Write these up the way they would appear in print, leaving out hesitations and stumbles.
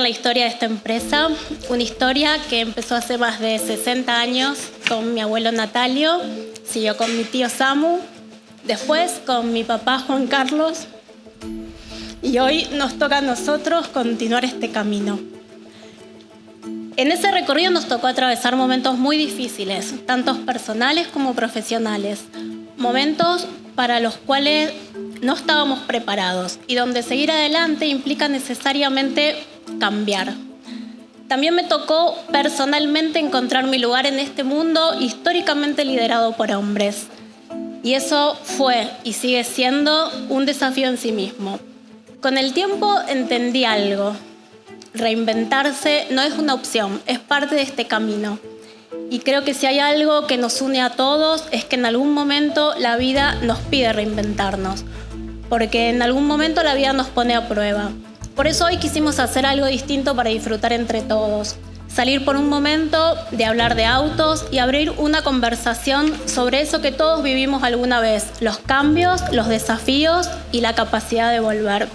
la historia de esta empresa, una historia que empezó hace más de 60 años con mi abuelo Natalio, siguió con mi tío Samu, después con mi papá Juan Carlos, y hoy nos toca a nosotros continuar este camino. En ese recorrido nos tocó atravesar momentos muy difíciles, tanto personales como profesionales, momentos para los cuales no estábamos preparados y donde seguir adelante implica necesariamente cambiar. También me tocó personalmente encontrar mi lugar en este mundo históricamente liderado por hombres. Y eso fue y sigue siendo un desafío en sí mismo. Con el tiempo entendí algo. Reinventarse no es una opción, es parte de este camino. Y creo que si hay algo que nos une a todos es que en algún momento la vida nos pide reinventarnos. Porque en algún momento la vida nos pone a prueba. Por eso hoy quisimos hacer algo distinto para disfrutar entre todos. Salir por un momento de hablar de autos y abrir una conversación sobre eso que todos vivimos alguna vez, los cambios, los desafíos y la capacidad de volver.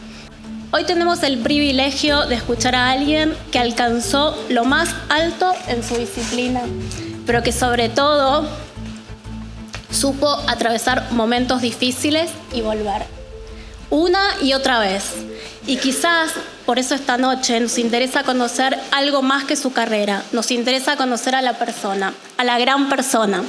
Hoy tenemos el privilegio de escuchar a alguien que alcanzó lo más alto en su disciplina, pero que sobre todo supo atravesar momentos difíciles y volver. Una y otra vez. Y quizás por eso esta noche nos interesa conocer algo más que su carrera. Nos interesa conocer a la persona, a la gran persona.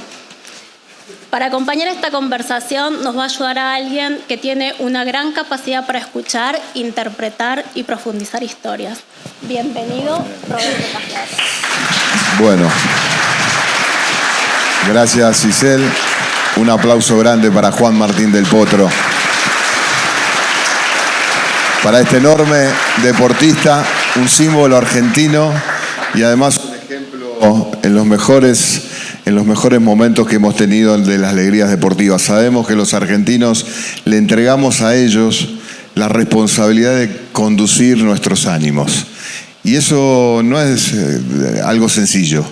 Para acompañar esta conversación nos va a ayudar a alguien que tiene una gran capacidad para escuchar, interpretar y profundizar historias. Bienvenido, Roberto Caslas. Bueno, gracias, Cisel. Un aplauso grande para Juan Martín del Potro. Para este enorme deportista, un símbolo argentino y además un ejemplo en los mejores momentos que hemos tenido de las alegrías deportivas. Sabemos que los argentinos le entregamos a ellos la responsabilidad de conducir nuestros ánimos. Y eso no es algo sencillo,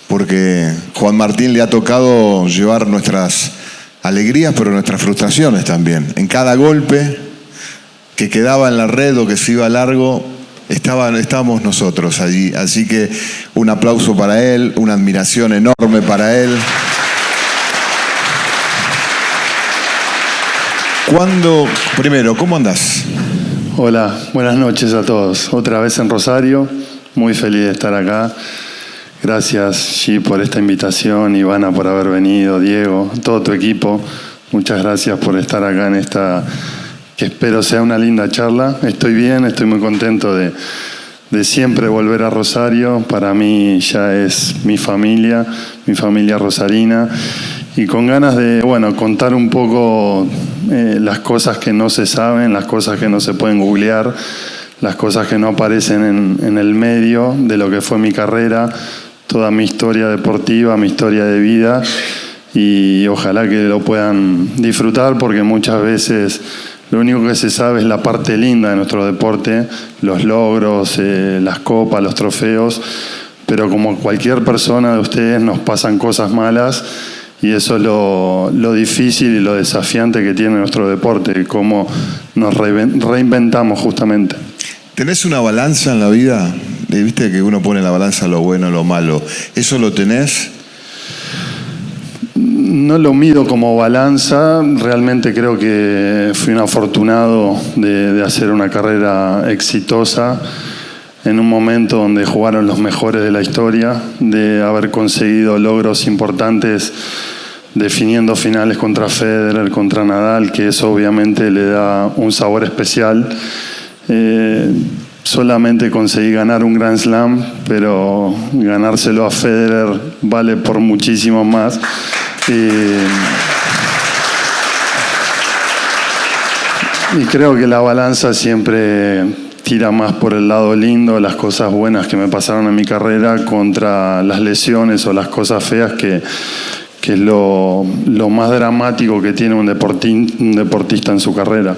porque Juan Martín le ha tocado llevar nuestras alegrías, pero nuestras frustraciones también. En cada golpe que quedaba en la red o que se iba largo, estábamos nosotros allí. Así que un aplauso para él, una admiración enorme para él. Primero, ¿cómo andás? Hola, buenas noches a todos. Otra vez en Rosario, muy feliz de estar acá. Gracias, G, por esta invitación, Ivana por haber venido, Diego, todo tu equipo. Muchas gracias por estar acá en esta, que espero sea una linda charla. Estoy bien, estoy muy contento de siempre volver a Rosario. Para mí ya es mi familia rosarina. Y con ganas de, contar un poco las cosas que no se saben, las cosas que no se pueden googlear, las cosas que no aparecen en el medio de lo que fue mi carrera, toda mi historia deportiva, mi historia de vida. Y ojalá que lo puedan disfrutar, porque muchas veces lo único que se sabe es la parte linda de nuestro deporte, los logros, las copas, los trofeos, pero como cualquier persona de ustedes nos pasan cosas malas y eso es lo difícil y lo desafiante que tiene nuestro deporte, cómo nos reinventamos justamente. ¿Tenés una balanza en la vida? ¿Viste que uno pone en la balanza lo bueno y lo malo? ¿Eso lo tenés? No lo mido como balanza, realmente creo que fui un afortunado de hacer una carrera exitosa en un momento donde jugaron los mejores de la historia, de haber conseguido logros importantes definiendo finales contra Federer, contra Nadal, que eso obviamente le da un sabor especial. Solamente conseguí ganar un Grand Slam, pero ganárselo a Federer vale por muchísimo más. Y creo que la balanza siempre tira más por el lado lindo, las cosas buenas que me pasaron en mi carrera contra las lesiones o las cosas feas, que es lo más dramático que tiene un deportista en su carrera.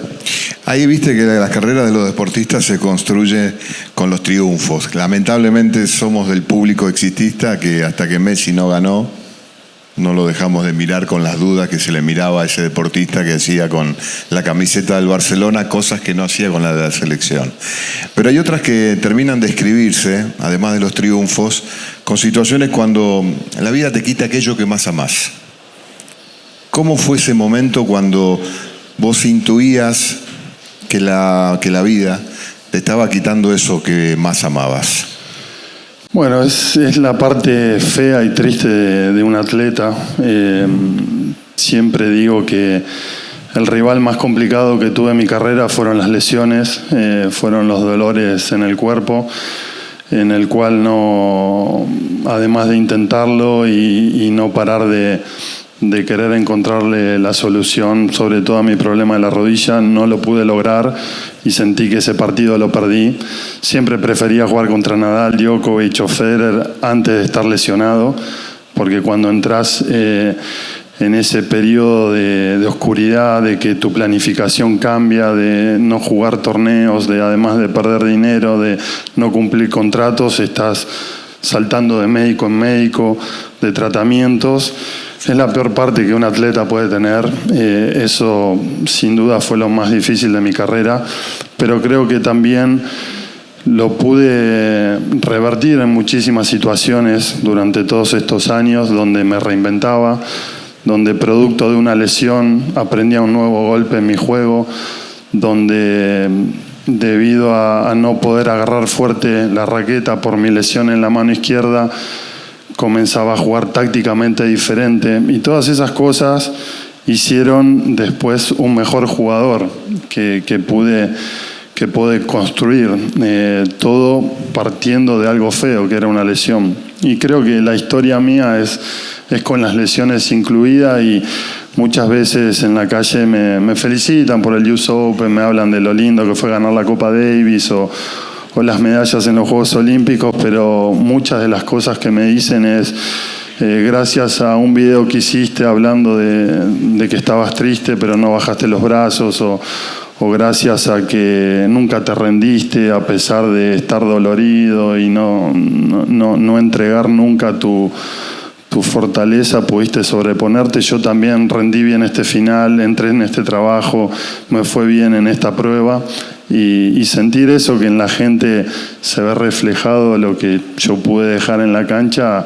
Ahí viste que las carreras de los deportistas se construyen con los triunfos. Lamentablemente somos del público exitista que hasta que Messi no ganó, no lo dejamos de mirar con las dudas que se le miraba a ese deportista que hacía con la camiseta del Barcelona cosas que no hacía con la de la selección. Pero hay otras que terminan de escribirse, además de los triunfos, con situaciones cuando la vida te quita aquello que más amás. ¿Cómo fue ese momento cuando vos intuías que la vida te estaba quitando eso que más amabas? Bueno, es la parte fea y triste de un atleta. Siempre digo que el rival más complicado que tuve en mi carrera fueron las lesiones, fueron los dolores en el cuerpo, en el cual no, además de intentarlo y no parar de querer encontrarle la solución, sobre todo a mi problema de la rodilla, no lo pude lograr y sentí que ese partido lo perdí. Siempre prefería jugar contra Nadal, Djokovic o Federer antes de estar lesionado, porque cuando entras en ese periodo de oscuridad, de que tu planificación cambia, de no jugar torneos, de además de perder dinero, de no cumplir contratos, estás saltando de médico en médico, de tratamientos. Es la peor parte que un atleta puede tener. Eso sin duda fue lo más difícil de mi carrera, pero creo que también lo pude revertir en muchísimas situaciones durante todos estos años donde me reinventaba, donde producto de una lesión aprendía un nuevo golpe en mi juego, donde debido a no poder agarrar fuerte la raqueta por mi lesión en la mano izquierda, comenzaba a jugar tácticamente diferente y todas esas cosas hicieron después un mejor jugador que pude construir, todo partiendo de algo feo que era una lesión. Y creo que la historia mía es con las lesiones incluidas y muchas veces en la calle me felicitan por el US Open, me hablan de lo lindo que fue ganar la Copa Davis o las medallas en los Juegos Olímpicos, pero muchas de las cosas que me dicen es gracias a un video que hiciste hablando de que estabas triste pero no bajaste los brazos o gracias a que nunca te rendiste a pesar de estar dolorido y no entregar nunca tu fortaleza, pudiste sobreponerte. Yo también rendí bien este final, entré en este trabajo, me fue bien en esta prueba y sentir eso, que en la gente se ve reflejado lo que yo pude dejar en la cancha,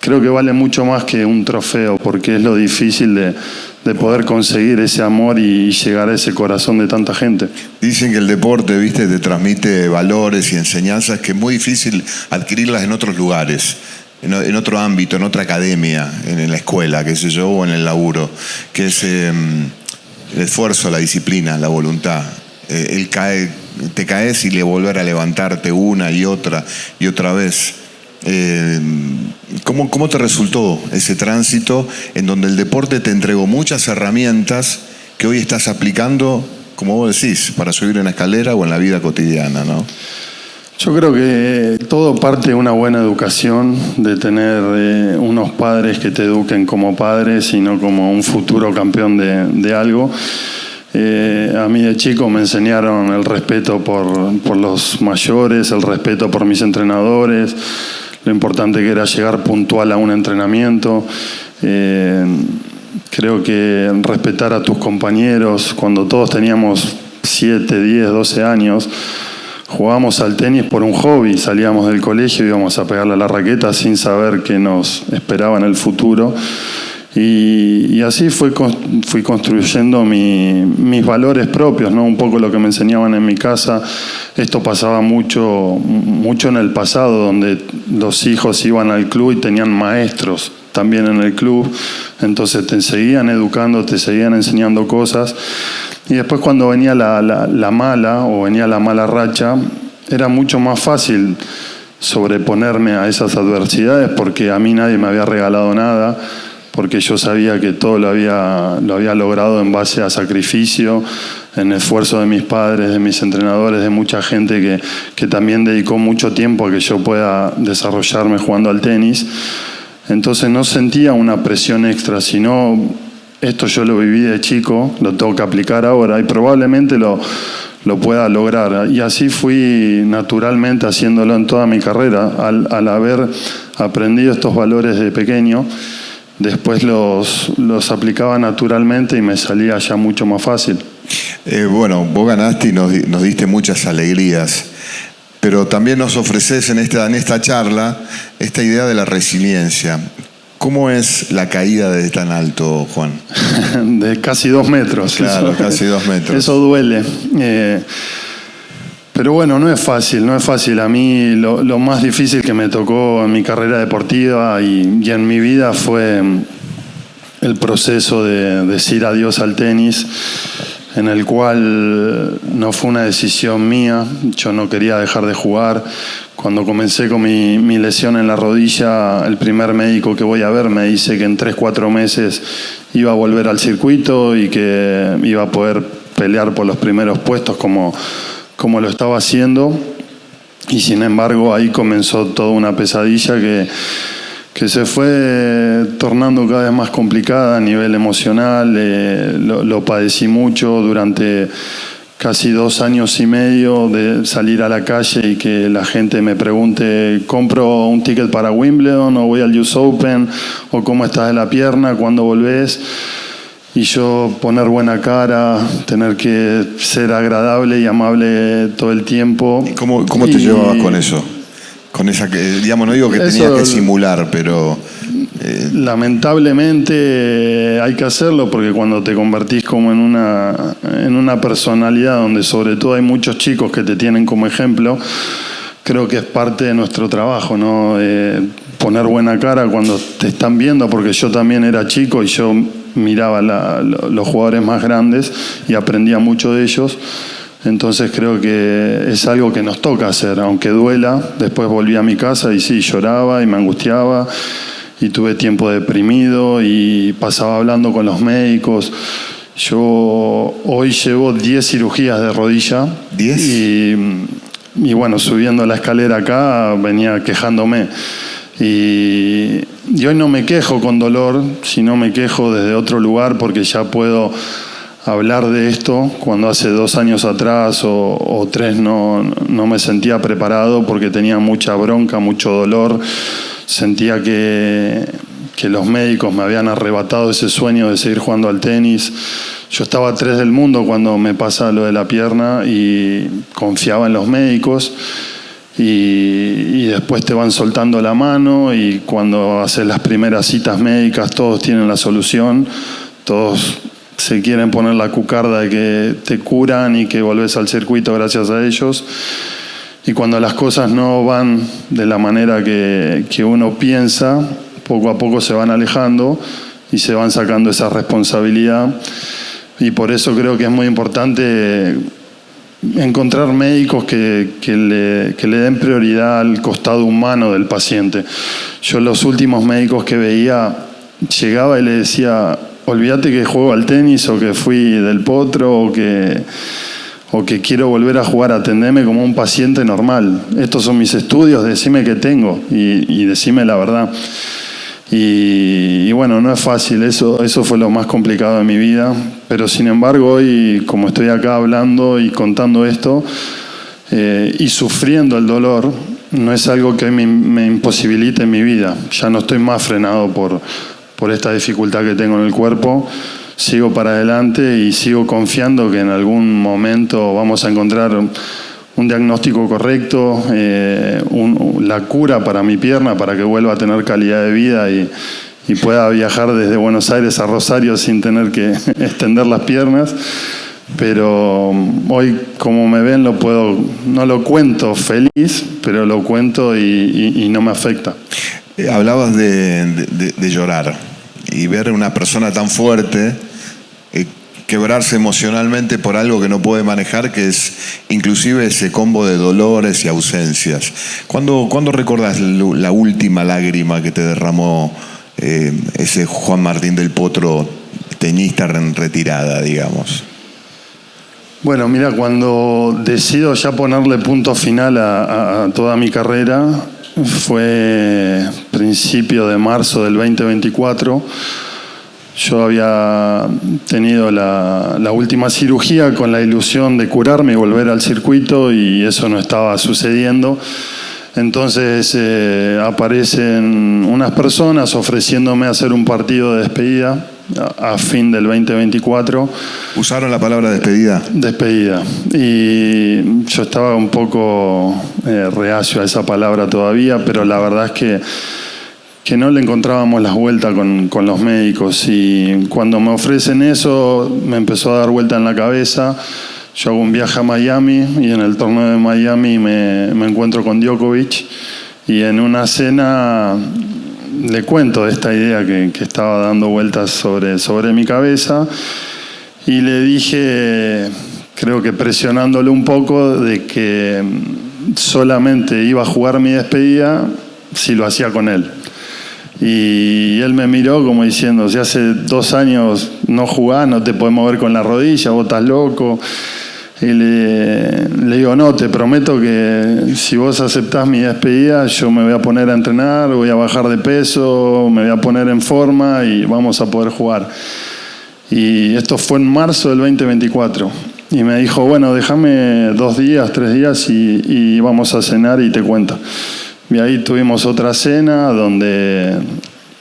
creo que vale mucho más que un trofeo, porque es lo difícil de poder conseguir ese amor y llegar a ese corazón de tanta gente. Dicen que el deporte, viste, te transmite valores y enseñanzas que es muy difícil adquirirlas en otros lugares, en otro ámbito, en otra academia, en la escuela, qué sé yo, o en el laburo, que es el esfuerzo, la disciplina, la voluntad. Te caes y le volver a levantarte una y otra vez. ¿Cómo te resultó ese tránsito en donde el deporte te entregó muchas herramientas que hoy estás aplicando, como vos decís, para subir en la escalera o en la vida cotidiana, ¿no? Yo creo que todo parte de una buena educación, de tener unos padres que te eduquen como padres y no como un futuro campeón de algo. A mí de chico me enseñaron el respeto por los mayores, el respeto por mis entrenadores, lo importante que era llegar puntual a un entrenamiento. Creo que respetar a tus compañeros, cuando todos teníamos 7, 10, 12 años, jugábamos al tenis por un hobby, salíamos del colegio y íbamos a pegarle a la raqueta sin saber qué nos esperaba en el futuro. Y así fui construyendo mis valores propios, ¿no? Un poco lo que me enseñaban en mi casa. Esto pasaba mucho en el pasado, donde los hijos iban al club y tenían maestros también en el club. Entonces te seguían educando, te seguían enseñando cosas. Y después cuando venía la mala o venía la mala racha, era mucho más fácil sobreponerme a esas adversidades porque a mí nadie me había regalado nada, porque yo sabía que todo lo había logrado en base a sacrificio, en esfuerzo de mis padres, de mis entrenadores, de mucha gente que también dedicó mucho tiempo a que yo pueda desarrollarme jugando al tenis. Entonces no sentía una presión extra, sino esto yo lo viví de chico, lo tengo que aplicar ahora y probablemente lo pueda lograr. Y así fui naturalmente haciéndolo en toda mi carrera, al haber aprendido estos valores de pequeño. después los aplicaba naturalmente y me salía ya mucho más fácil. Bueno, vos ganaste y nos diste muchas alegrías, pero también nos ofreces en esta charla esta idea de la resiliencia. ¿Cómo es la caída desde tan alto, Juan? De casi 2 metros. Claro, casi 2 metros. Eso duele. Pero bueno, no es fácil. A mí lo más difícil que me tocó en mi carrera deportiva y en mi vida fue el proceso de decir adiós al tenis, en el cual no fue una decisión mía. Yo no quería dejar de jugar. Cuando comencé con mi lesión en la rodilla, el primer médico que voy a ver me dice que en 3-4 meses iba a volver al circuito y que iba a poder pelear por los primeros puestos como lo estaba haciendo. Y sin embargo ahí comenzó toda una pesadilla que se fue tornando cada vez más complicada a nivel emocional. Lo padecí mucho durante casi 2 años y medio de salir a la calle y que la gente me pregunte: ¿compro un ticket para Wimbledon o voy al US Open? ¿O cómo estás de la pierna? ¿Cuándo volvés? Y yo poner buena cara, tener que ser agradable y amable todo el tiempo. ¿Cómo te llevabas con eso? Con esa que, digamos, no digo que tenías que simular, pero... Lamentablemente hay que hacerlo, porque cuando te convertís como en una personalidad donde sobre todo hay muchos chicos que te tienen como ejemplo, creo que es parte de nuestro trabajo, ¿no? Poner buena cara cuando te están viendo, porque yo también era chico y yo miraba los jugadores más grandes y aprendía mucho de ellos. Entonces creo que es algo que nos toca hacer, aunque duela. Después volví a mi casa y sí, lloraba y me angustiaba y tuve tiempo deprimido y pasaba hablando con los médicos. Yo hoy llevo 10 cirugías de rodilla. ¿10? Y bueno, subiendo la escalera acá venía quejándome. Y hoy no me quejo con dolor, sino me quejo desde otro lugar, porque ya puedo hablar de esto, cuando hace 2 años atrás o 3 no me sentía preparado, porque tenía mucha bronca, mucho dolor. Sentía que los médicos me habían arrebatado ese sueño de seguir jugando al tenis. Yo estaba a 3 del mundo cuando me pasa lo de la pierna y confiaba en los médicos. Y después te van soltando la mano, y cuando haces las primeras citas médicas todos tienen la solución, todos se quieren poner la cucarda de que te curan y que volvés al circuito gracias a ellos. Y cuando las cosas no van de la manera que uno piensa, poco a poco se van alejando y se van sacando esa responsabilidad. Y por eso creo que es muy importante encontrar médicos que le den prioridad al costado humano del paciente. Yo los últimos médicos que veía, llegaba y le decía: olvídate que juego al tenis, o que fui del potro, o que quiero volver a jugar, atendeme como un paciente normal. Estos son mis estudios, decime qué tengo y decime la verdad. Y bueno, no es fácil, eso fue lo más complicado de mi vida, pero sin embargo hoy, como estoy acá hablando y contando esto y sufriendo el dolor, no es algo que me imposibilite en mi vida. Ya no estoy más frenado por esta dificultad que tengo en el cuerpo. Sigo para adelante y sigo confiando que en algún momento vamos a encontrar un diagnóstico correcto, la cura para mi pierna, para que vuelva a tener calidad de vida y pueda viajar desde Buenos Aires a Rosario sin tener que extender las piernas. Pero hoy, como me ven, no lo cuento feliz, pero lo cuento y no me afecta. Hablabas de llorar y ver a una persona tan fuerte quebrarse emocionalmente por algo que no puede manejar, que es inclusive ese combo de dolores y ausencias. ¿Cuándo recordás la última lágrima que te derramó ese Juan Martín del Potro, tenista en retirada, digamos? Bueno, mira, cuando decido ya ponerle punto final a toda mi carrera, fue principio de marzo del 2024. Yo había tenido la última cirugía con la ilusión de curarme y volver al circuito, y eso no estaba sucediendo. Entonces aparecen unas personas ofreciéndome hacer un partido de despedida a fin del 2024. ¿Usaron la palabra despedida? Despedida. Y yo estaba un poco reacio a esa palabra todavía, pero la verdad es que no le encontrábamos las vueltas con los médicos. Y cuando me ofrecen eso, me empezó a dar vuelta en la cabeza. Yo hago un viaje a Miami y en el torneo de Miami me encuentro con Djokovic y en una cena le cuento de esta idea que estaba dando vueltas sobre mi cabeza y le dije, creo que presionándole un poco, de que solamente iba a jugar mi despedida si lo hacía con él. Y él me miró como diciendo, si hace 2 años no jugás, no te podés mover con la rodilla, vos estás loco. Y le digo, no, te prometo que si vos aceptás mi despedida, yo me voy a poner a entrenar, voy a bajar de peso, me voy a poner en forma y vamos a poder jugar. Y esto fue en marzo del 2024. Y me dijo, bueno, déjame 2 días, 3 días y vamos a cenar y te cuento. Y ahí tuvimos otra cena donde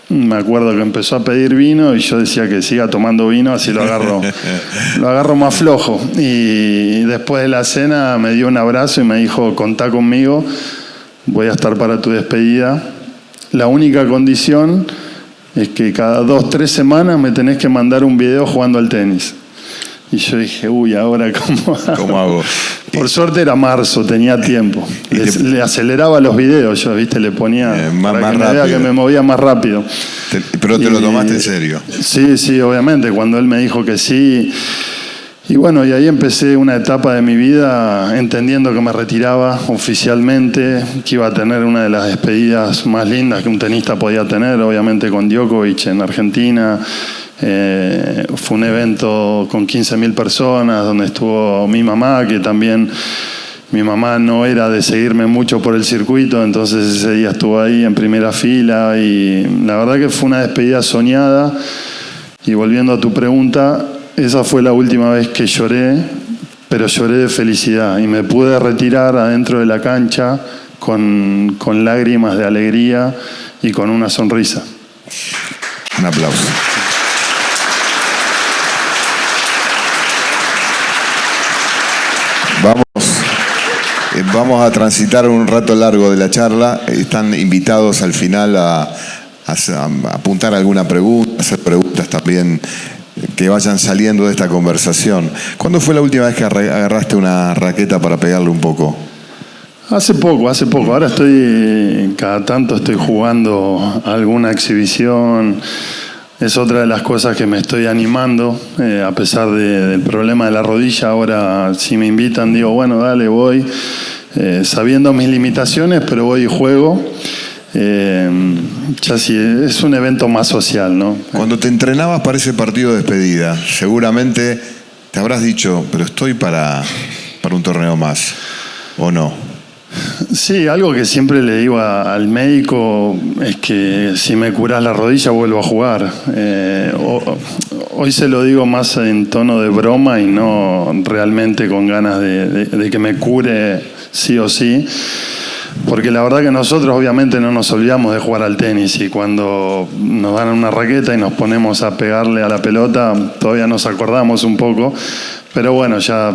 me acuerdo que empezó a pedir vino y yo decía que siga tomando vino, así lo agarro más flojo. Y después de la cena me dio un abrazo y me dijo, contá conmigo, voy a estar para tu despedida. La única condición es que cada 2-3 semanas me tenés que mandar un video jugando al tenis. Y yo dije, uy, ¿ahora cómo hago? Por suerte era marzo, tenía tiempo. Le aceleraba los videos, yo, ¿viste? Le ponía para que me vea que me movía más rápido. Pero te lo tomaste en serio. Sí, obviamente, cuando él me dijo que sí. Y bueno, y ahí empecé una etapa de mi vida entendiendo que me retiraba oficialmente, que iba a tener una de las despedidas más lindas que un tenista podía tener, obviamente con Djokovic en Argentina. Fue un evento con 15.000 personas donde estuvo mi mamá, que también mi mamá no era de seguirme mucho por el circuito, entonces ese día estuvo ahí en primera fila y la verdad que fue una despedida soñada. Y volviendo a tu pregunta, esa fue la última vez que lloré, pero lloré de felicidad y me pude retirar adentro de la cancha con lágrimas de alegría y con una sonrisa. Un aplauso. Vamos a transitar un rato largo de la charla. Están invitados al final a apuntar alguna pregunta, hacer preguntas también que vayan saliendo de esta conversación. ¿Cuándo fue la última vez que agarraste una raqueta para pegarle un poco? Hace poco. Ahora cada tanto estoy jugando alguna exhibición. Es otra de las cosas que me estoy animando, a pesar del problema de la rodilla. Ahora, si me invitan, digo, bueno, dale, voy, sabiendo mis limitaciones, pero voy y juego. Ya sí, es un evento más social, ¿no? Cuando te entrenabas para ese partido de despedida, seguramente te habrás dicho, pero estoy para un torneo más, ¿o no? Sí, algo que siempre le digo al médico es que si me curás la rodilla vuelvo a jugar. Hoy se lo digo más en tono de broma y no realmente con ganas de que me cure sí o sí. Porque la verdad que nosotros obviamente no nos olvidamos de jugar al tenis y cuando nos dan una raqueta y nos ponemos a pegarle a la pelota todavía nos acordamos un poco. Pero bueno, ya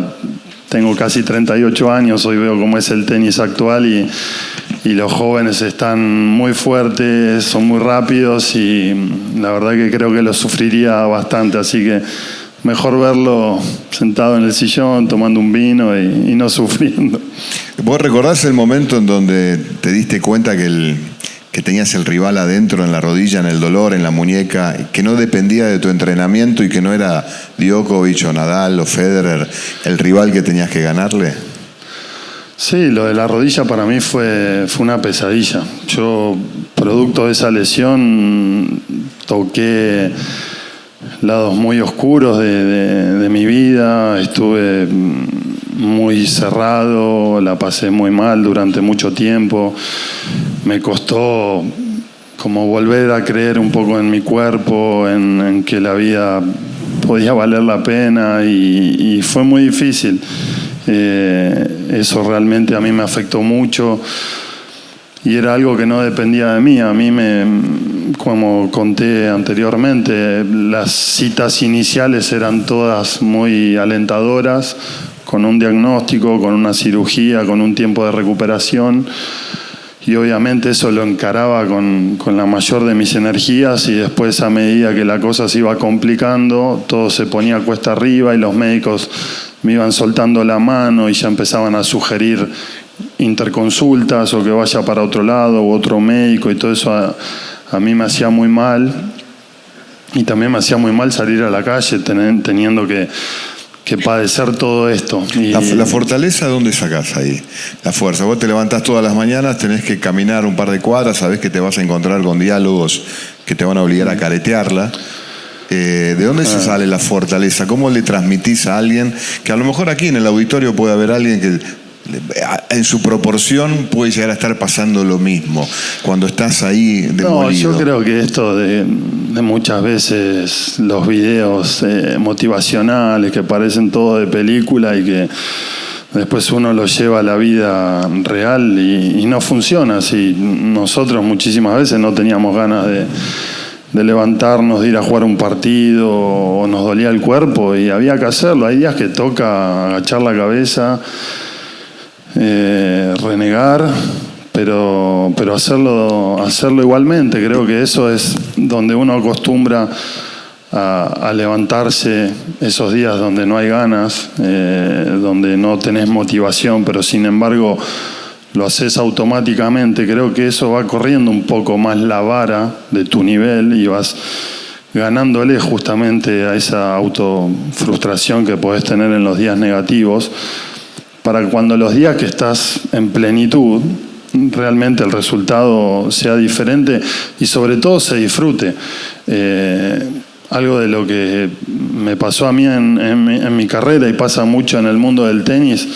tengo casi 38 años, hoy veo cómo es el tenis actual y los jóvenes están muy fuertes, son muy rápidos y la verdad que creo que lo sufriría bastante, así que mejor verlo sentado en el sillón, tomando un vino y no sufriendo. ¿Vos recordás el momento en donde te diste cuenta que tenías el rival adentro, en la rodilla, en el dolor, en la muñeca, que no dependía de tu entrenamiento y que no era Djokovic o Nadal o Federer el rival que tenías que ganarle? Sí, lo de la rodilla para mí fue una pesadilla. Yo, producto de esa lesión, toqué lados muy oscuros de mi vida, estuve muy cerrado, la pasé muy mal durante mucho tiempo. Me costó como volver a creer un poco en mi cuerpo, en que la vida podía valer la pena y fue muy difícil. Eso realmente a mí me afectó mucho. y era algo que no dependía de mí. A mí, como conté anteriormente, las citas iniciales eran todas muy alentadoras, con un diagnóstico, con una cirugía, con un tiempo de recuperación. Y obviamente eso lo encaraba con la mayor de mis energías, y después, a medida que la cosa se iba complicando, todo se ponía cuesta arriba y los médicos me iban soltando la mano y ya empezaban a sugerir interconsultas o que vaya para otro lado u otro médico, y todo eso a mí me hacía muy mal. Y también me hacía muy mal salir a la calle teniendo que padecer todo esto. Y la fortaleza, ¿dónde sacás ahí? La fuerza. Vos te levantás todas las mañanas, tenés que caminar un par de cuadras, sabés que te vas a encontrar con diálogos que te van a obligar a caretearla. ¿De dónde se sale la fortaleza? ¿Cómo le transmitís a alguien que a lo mejor aquí en el auditorio puede haber alguien que en su proporción puede llegar a estar pasando lo mismo cuando estás ahí demolido? No, yo creo que esto de muchas veces los videos motivacionales que parecen todo de película y que después uno lo lleva a la vida real y no funciona así. Nosotros muchísimas veces no teníamos ganas de levantarnos, de ir a jugar un partido, o nos dolía el cuerpo y había que hacerlo. Hay días que toca agachar la cabeza, renegar, pero hacerlo igualmente. Creo que eso es donde uno acostumbra a levantarse esos días donde no hay ganas, donde no tenés motivación, pero sin embargo lo haces automáticamente. Creo que eso va corriendo un poco más la vara de tu nivel y vas ganándole justamente a esa autofrustración que podés tener en los días negativos, para cuando los días que estás en plenitud realmente el resultado sea diferente y sobre todo se disfrute. Algo de lo que me pasó a mí en mi carrera y pasa mucho en el mundo del tenis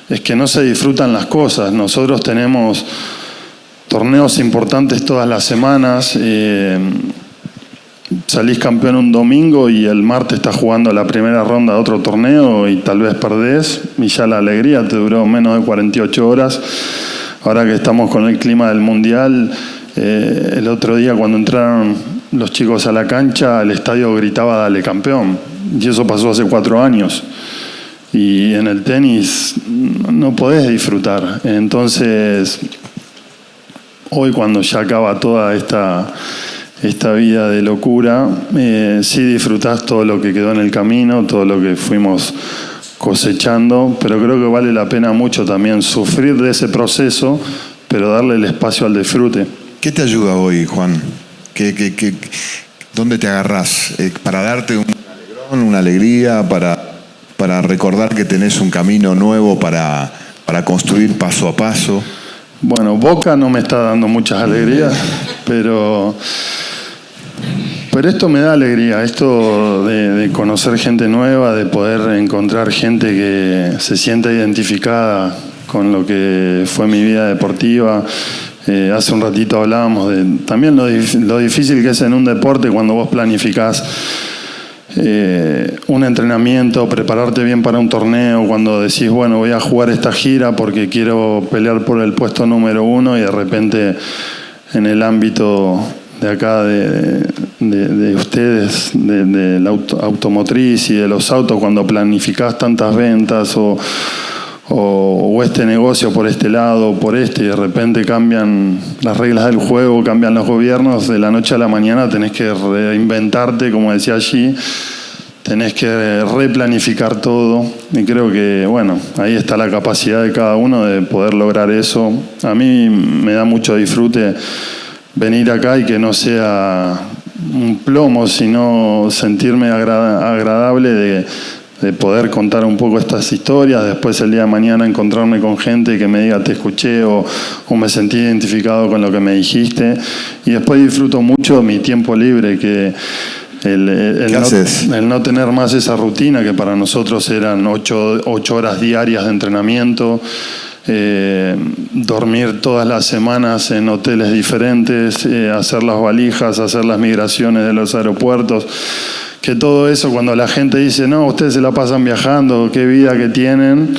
es que no se disfrutan las cosas. Nosotros tenemos torneos importantes todas las semanas. Salís campeón un domingo y el martes estás jugando la primera ronda de otro torneo y tal vez perdés, y ya la alegría te duró menos de 48 horas. Ahora que estamos con el clima del Mundial, el otro día cuando entraron los chicos a la cancha, el estadio gritaba "Dale, campeón", y eso pasó hace 4 años. Y en el tenis no podés disfrutar. Entonces, hoy, cuando ya acaba toda esta vida de locura, sí disfrutás todo lo que quedó en el camino, todo lo que fuimos cosechando, pero creo que vale la pena mucho también sufrir de ese proceso, pero darle el espacio al disfrute. ¿Qué te ayuda hoy, Juan? ¿Dónde te agarrás? ¿Para darte un alegrón, una alegría, para recordar que tenés un camino nuevo para construir paso a paso? Bueno, Boca no me está dando muchas alegrías, pero esto me da alegría, esto de conocer gente nueva, de poder encontrar gente que se sienta identificada con lo que fue mi vida deportiva. Hace un ratito hablábamos de también lo difícil que es en un deporte cuando vos planificás un entrenamiento, prepararte bien para un torneo, cuando decís, bueno, voy a jugar esta gira porque quiero pelear por el puesto número 1, y de repente en el ámbito de acá de ustedes, de la automotriz y de los autos, cuando planificás tantas ventas o este negocio por este lado o por este, y de repente cambian las reglas del juego, cambian los gobiernos, de la noche a la mañana tenés que reinventarte, como decía allí, tenés que replanificar todo, y creo que, bueno, ahí está la capacidad de cada uno de poder lograr eso. A mí me da mucho disfrute venir acá y que no sea un plomo, sino sentirme agradable de poder contar un poco estas historias, después el día de mañana encontrarme con gente que me diga te escuché o me sentí identificado con lo que me dijiste, y después disfruto mucho mi tiempo libre, que el no tener más esa rutina que para nosotros eran 8 horas diarias de entrenamiento, dormir todas las semanas en hoteles diferentes, hacer las valijas, hacer las migraciones de los aeropuertos, que todo eso, cuando la gente dice, no, ustedes se la pasan viajando, qué vida que tienen,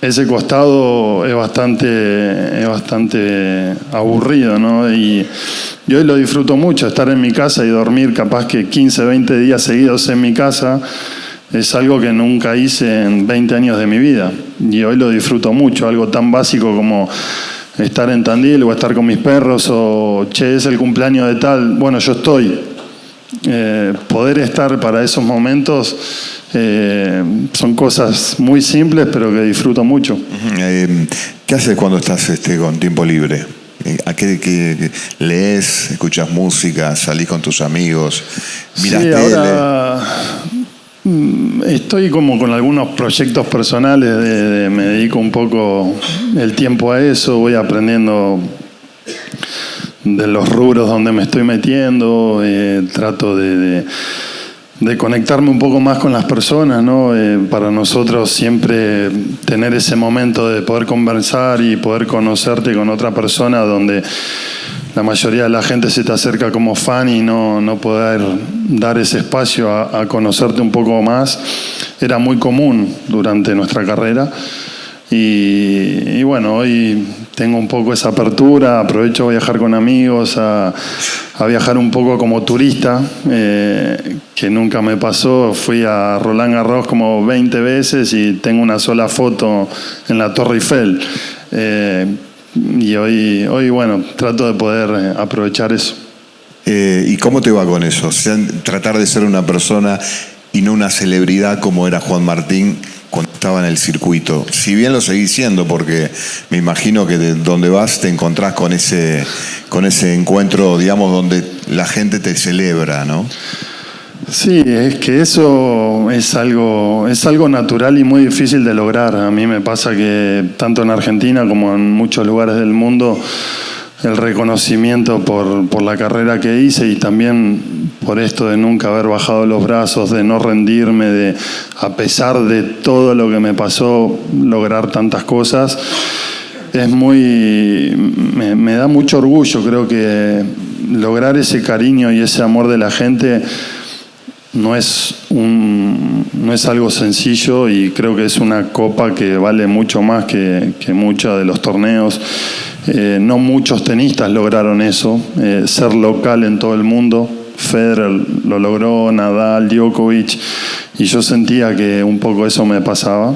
ese costado es bastante aburrido, ¿no? Y hoy lo disfruto mucho, estar en mi casa y dormir capaz que 15, 20 días seguidos en mi casa es algo que nunca hice en 20 años de mi vida. Y hoy lo disfruto mucho, algo tan básico como estar en Tandil o estar con mis perros o, che, es el cumpleaños de tal, bueno, yo estoy. Poder estar para esos momentos son cosas muy simples, pero que disfruto mucho. ¿Qué haces cuando estás con tiempo libre? ¿A qué lees? ¿Escuchas música? ¿Salís con tus amigos? ¿Mirás tele? Ahora estoy como con algunos proyectos personales, me dedico un poco el tiempo a eso, voy aprendiendo de los rubros donde me estoy metiendo, trato de conectarme un poco más con las personas, ¿no? Para nosotros siempre tener ese momento de poder conversar y poder conocerte con otra persona donde la mayoría de la gente se te acerca como fan y no poder dar ese espacio a conocerte un poco más, era muy común durante nuestra carrera. Y bueno, hoy tengo un poco esa apertura, aprovecho a viajar con amigos, a viajar un poco como turista, que nunca me pasó. Fui a Roland Garros como 20 veces y tengo una sola foto en la Torre Eiffel. Y hoy, bueno, trato de poder aprovechar eso. ¿Y cómo te va con eso? O sea, tratar de ser una persona y no una celebridad como era Juan Martín cuando estaba en el circuito. Si bien lo seguís siendo, porque me imagino que de donde vas te encontrás con ese encuentro, digamos, donde la gente te celebra, ¿no? Sí, es que eso es algo natural y muy difícil de lograr. A mí me pasa que tanto en Argentina como en muchos lugares del mundo el reconocimiento por la carrera que hice y también por esto de nunca haber bajado los brazos, de no rendirme, de a pesar de todo lo que me pasó, lograr tantas cosas, me da mucho orgullo. Creo que lograr ese cariño y ese amor de la gente no es algo sencillo, y creo que es una copa que vale mucho más que muchos de los torneos. No muchos tenistas lograron eso, ser local en todo el mundo. Federer lo logró, Nadal, Djokovic, y yo sentía que un poco eso me pasaba.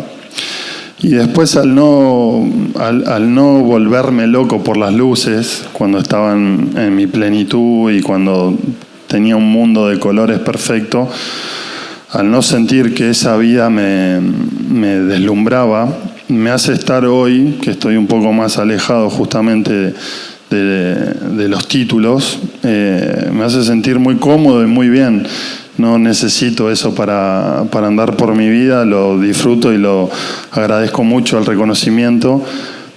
Y después al no volverme loco por las luces, cuando estaba en mi plenitud y cuando tenía un mundo de colores perfecto, al no sentir que esa vida me deslumbraba, me hace estar hoy, que estoy un poco más alejado justamente de los títulos, me hace sentir muy cómodo y muy bien. No necesito eso para andar por mi vida, lo disfruto y lo agradezco mucho, el reconocimiento,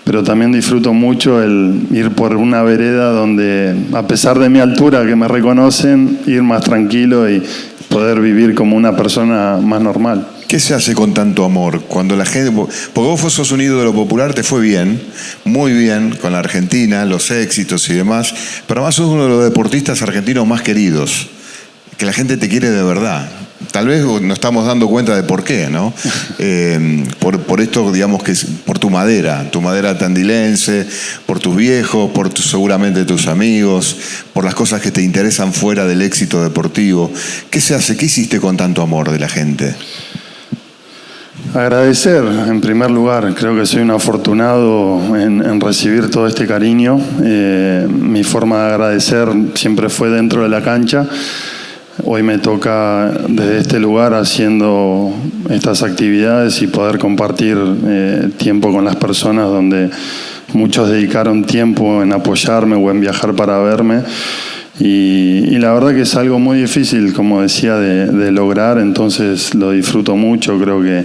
pero también disfruto mucho el ir por una vereda donde, a pesar de mi altura que me reconocen, ir más tranquilo y poder vivir como una persona más normal. ¿Qué se hace con tanto amor? Cuando la gente, porque vos sos un ídolo popular, te fue bien, muy bien con la Argentina, los éxitos y demás, pero además sos uno de los deportistas argentinos más queridos, que la gente te quiere de verdad. Tal vez nos estamos dando cuenta de por qué, ¿no? Por esto, digamos, que es por tu madera tandilense, por tus viejos, seguramente tus amigos, por las cosas que te interesan fuera del éxito deportivo. ¿Qué se hace? ¿Qué hiciste con tanto amor de la gente? Agradecer, en primer lugar. Creo que soy un afortunado en recibir todo este cariño. Mi forma de agradecer siempre fue dentro de la cancha. Hoy me toca desde este lugar haciendo estas actividades y poder compartir tiempo con las personas, donde muchos dedicaron tiempo en apoyarme o en viajar para verme. Y la verdad que es algo muy difícil, como decía, de lograr, entonces lo disfruto mucho. Creo que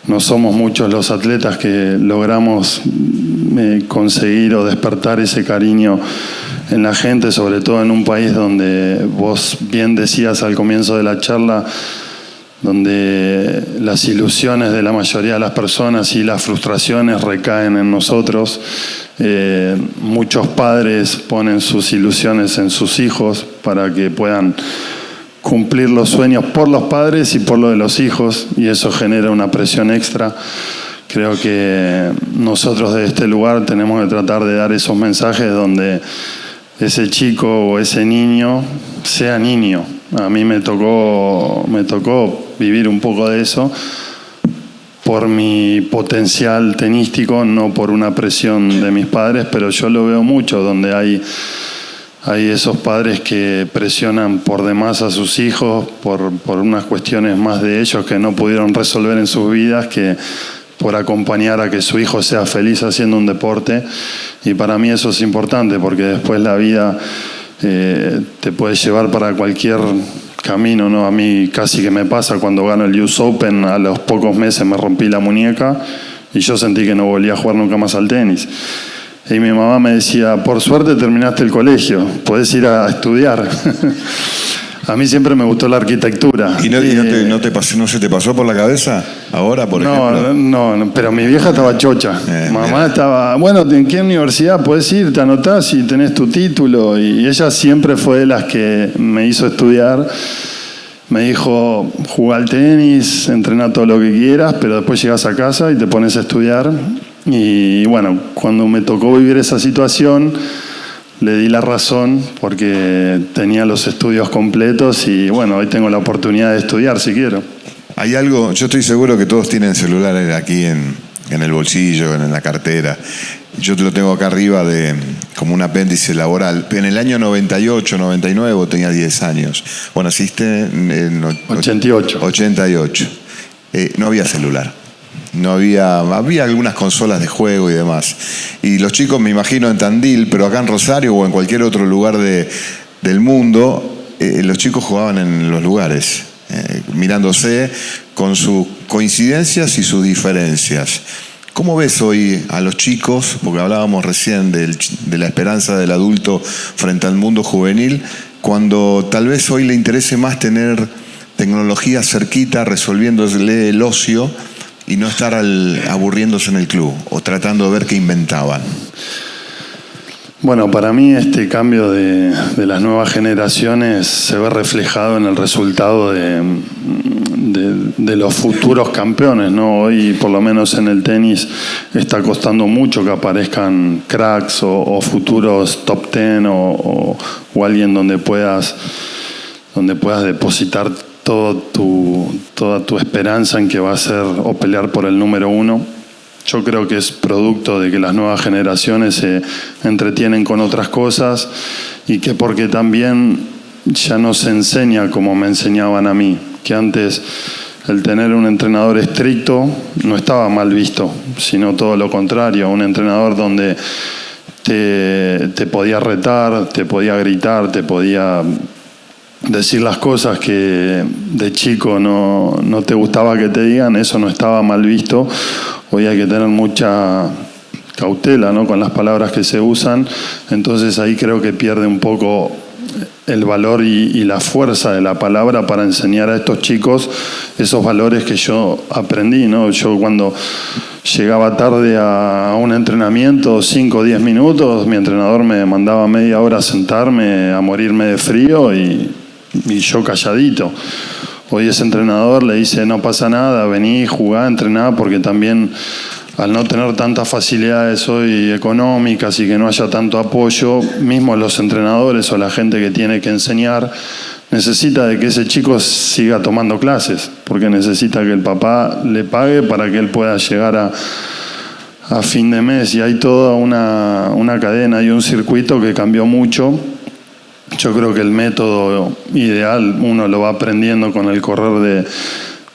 no somos muchos los atletas que logramos conseguir o despertar ese cariño en la gente, sobre todo en un país donde vos bien decías al comienzo de la charla, donde las ilusiones de la mayoría de las personas y las frustraciones recaen en nosotros. Muchos padres ponen sus ilusiones en sus hijos para que puedan cumplir los sueños por los padres y por lo de los hijos, y eso genera una presión extra Creo que nosotros de este lugar tenemos que tratar de dar esos mensajes donde ese chico o ese niño sea niño. A mí me tocó vivir un poco de eso por mi potencial tenístico, no por una presión de mis padres, pero yo lo veo mucho, donde hay esos padres que presionan por demás a sus hijos por unas cuestiones más de ellos que no pudieron resolver en sus vidas, que por acompañar a que su hijo sea feliz haciendo un deporte. Y para mí eso es importante, porque después la vida te puede llevar para cualquier camino, ¿no? A mí casi que me pasa cuando gano el US Open, a los pocos meses me rompí la muñeca y yo sentí que no volvía a jugar nunca más al tenis. Y mi mamá me decía, por suerte terminaste el colegio, podés ir a estudiar. A mí siempre me gustó la arquitectura. ¿Y no se te pasó por la cabeza ahora, por ejemplo? No, pero mi vieja estaba chocha. Mamá estaba, bueno, ¿en qué universidad puedes ir? Te anotás y tenés tu título. Y ella siempre fue de las que me hizo estudiar. Me dijo, jugá al tenis, entrená todo lo que quieras, pero después llegás a casa y te pones a estudiar. Y bueno, cuando me tocó vivir esa situación, le di la razón porque tenía los estudios completos y bueno, hoy tengo la oportunidad de estudiar si quiero. Hay algo, yo estoy seguro que todos tienen celulares aquí en el bolsillo, en la cartera. Yo te lo tengo acá arriba como un apéndice laboral. En el año 98, 99 vos tenías 10 años. Bueno, naciste en 88. 88. No había celular. No había algunas consolas de juego y demás. Y los chicos, me imagino, en Tandil, pero acá en Rosario o en cualquier otro lugar del mundo, los chicos jugaban en los lugares, mirándose con sus coincidencias y sus diferencias. ¿Cómo ves hoy a los chicos? Porque hablábamos recién de la esperanza del adulto frente al mundo juvenil, cuando tal vez hoy le interese más tener tecnología cerquita, resolviéndole el ocio, y no estar aburriéndose en el club o tratando de ver qué inventaban. Bueno, para mí este cambio de las nuevas generaciones se ve reflejado en el resultado de los futuros campeones, ¿no? Hoy, por lo menos en el tenis, está costando mucho que aparezcan cracks o futuros top 10 o alguien donde puedas depositar toda tu esperanza en que va a ser o pelear por el número 1. Yo creo que es producto de que las nuevas generaciones se entretienen con otras cosas y que porque también ya no se enseña como me enseñaban a mí, que antes el tener un entrenador estricto no estaba mal visto, sino todo lo contrario, un entrenador donde te podía retar, te podía gritar, te podía decir las cosas que de chico no te gustaba que te digan, eso no estaba mal visto. Hoy hay que tener mucha cautela, ¿no?, con las palabras que se usan, entonces ahí creo que pierde un poco el valor y la fuerza de la palabra para enseñar a estos chicos esos valores que yo aprendí, ¿no? Yo cuando llegaba tarde a un entrenamiento, 5 o 10 minutos, mi entrenador me mandaba media hora a sentarme, a morirme de frío y yo calladito. Hoy ese entrenador le dice, no pasa nada, vení, jugá, entrená, porque también al no tener tantas facilidades hoy económicas y que no haya tanto apoyo, mismo los entrenadores o la gente que tiene que enseñar necesita de que ese chico siga tomando clases, porque necesita que el papá le pague para que él pueda llegar a fin de mes. Y hay toda una cadena y un circuito que cambió mucho. Yo creo que el método ideal uno lo va aprendiendo con el correr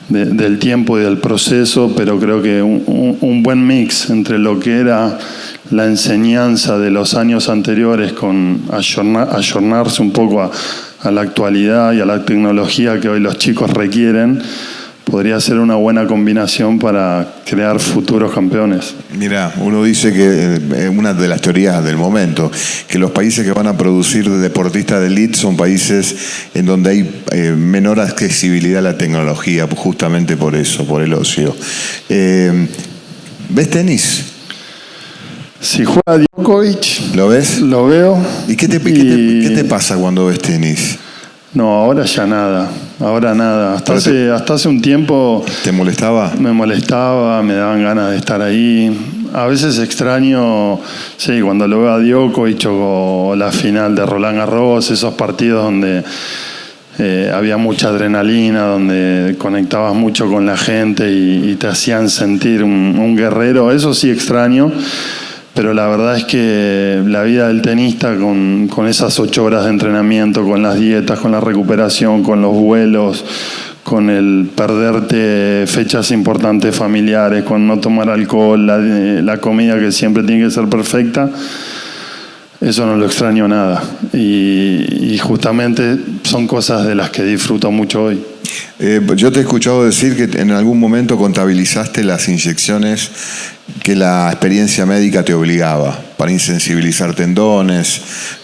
del tiempo y del proceso, pero creo que un buen mix entre lo que era la enseñanza de los años anteriores con ayornarse un poco a la actualidad y a la tecnología que hoy los chicos requieren, podría ser una buena combinación para crear futuros campeones. Mira, uno dice que una de las teorías del momento, que los países que van a producir deportistas de elite son países en donde hay menor accesibilidad a la tecnología, justamente por eso, por el ocio. ¿Ves tenis? Si juega Djokovic, ¿lo ves? Lo veo. ¿Y qué te pasa cuando ves tenis? No, ahora ya nada. Ahora nada. Hasta hace un tiempo... ¿Te molestaba? Me molestaba, me daban ganas de estar ahí. A veces extraño, sí, cuando lo veo a Djokovic o la final de Roland Garros, esos partidos donde había mucha adrenalina, donde conectabas mucho con la gente y te hacían sentir un guerrero. Eso sí extraño. Pero la verdad es que la vida del tenista con esas 8 horas de entrenamiento, con las dietas, con la recuperación, con los vuelos, con el perderte fechas importantes familiares, con no tomar alcohol, la comida que siempre tiene que ser perfecta, eso no lo extraño nada. Y justamente son cosas de las que disfruto mucho hoy. Yo te he escuchado decir que en algún momento contabilizaste las inyecciones que la experiencia médica te obligaba, para insensibilizar tendones,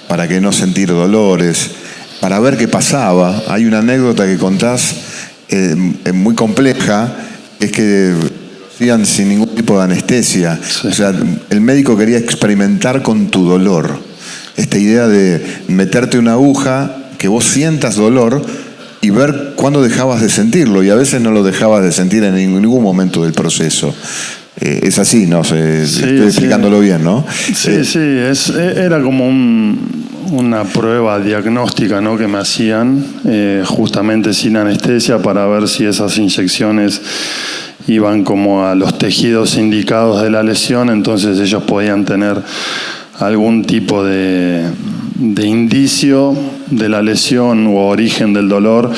para que no sentir dolores, para ver qué pasaba. Hay una anécdota que contás muy compleja, es que lo hacían sin ningún tipo de anestesia. Sí. O sea, el médico quería experimentar con tu dolor. Esta idea de meterte una aguja, que vos sientas dolor y ver cuándo dejabas de sentirlo, y a veces no lo dejabas de sentir en ningún momento del proceso. Es así, ¿no? Estoy explicándolo bien, ¿no? Sí, era como una prueba diagnóstica, ¿no?, que me hacían justamente sin anestesia para ver si esas inyecciones iban como a los tejidos indicados de la lesión, entonces ellos podían tener algún tipo de indicio de la lesión u origen del dolor,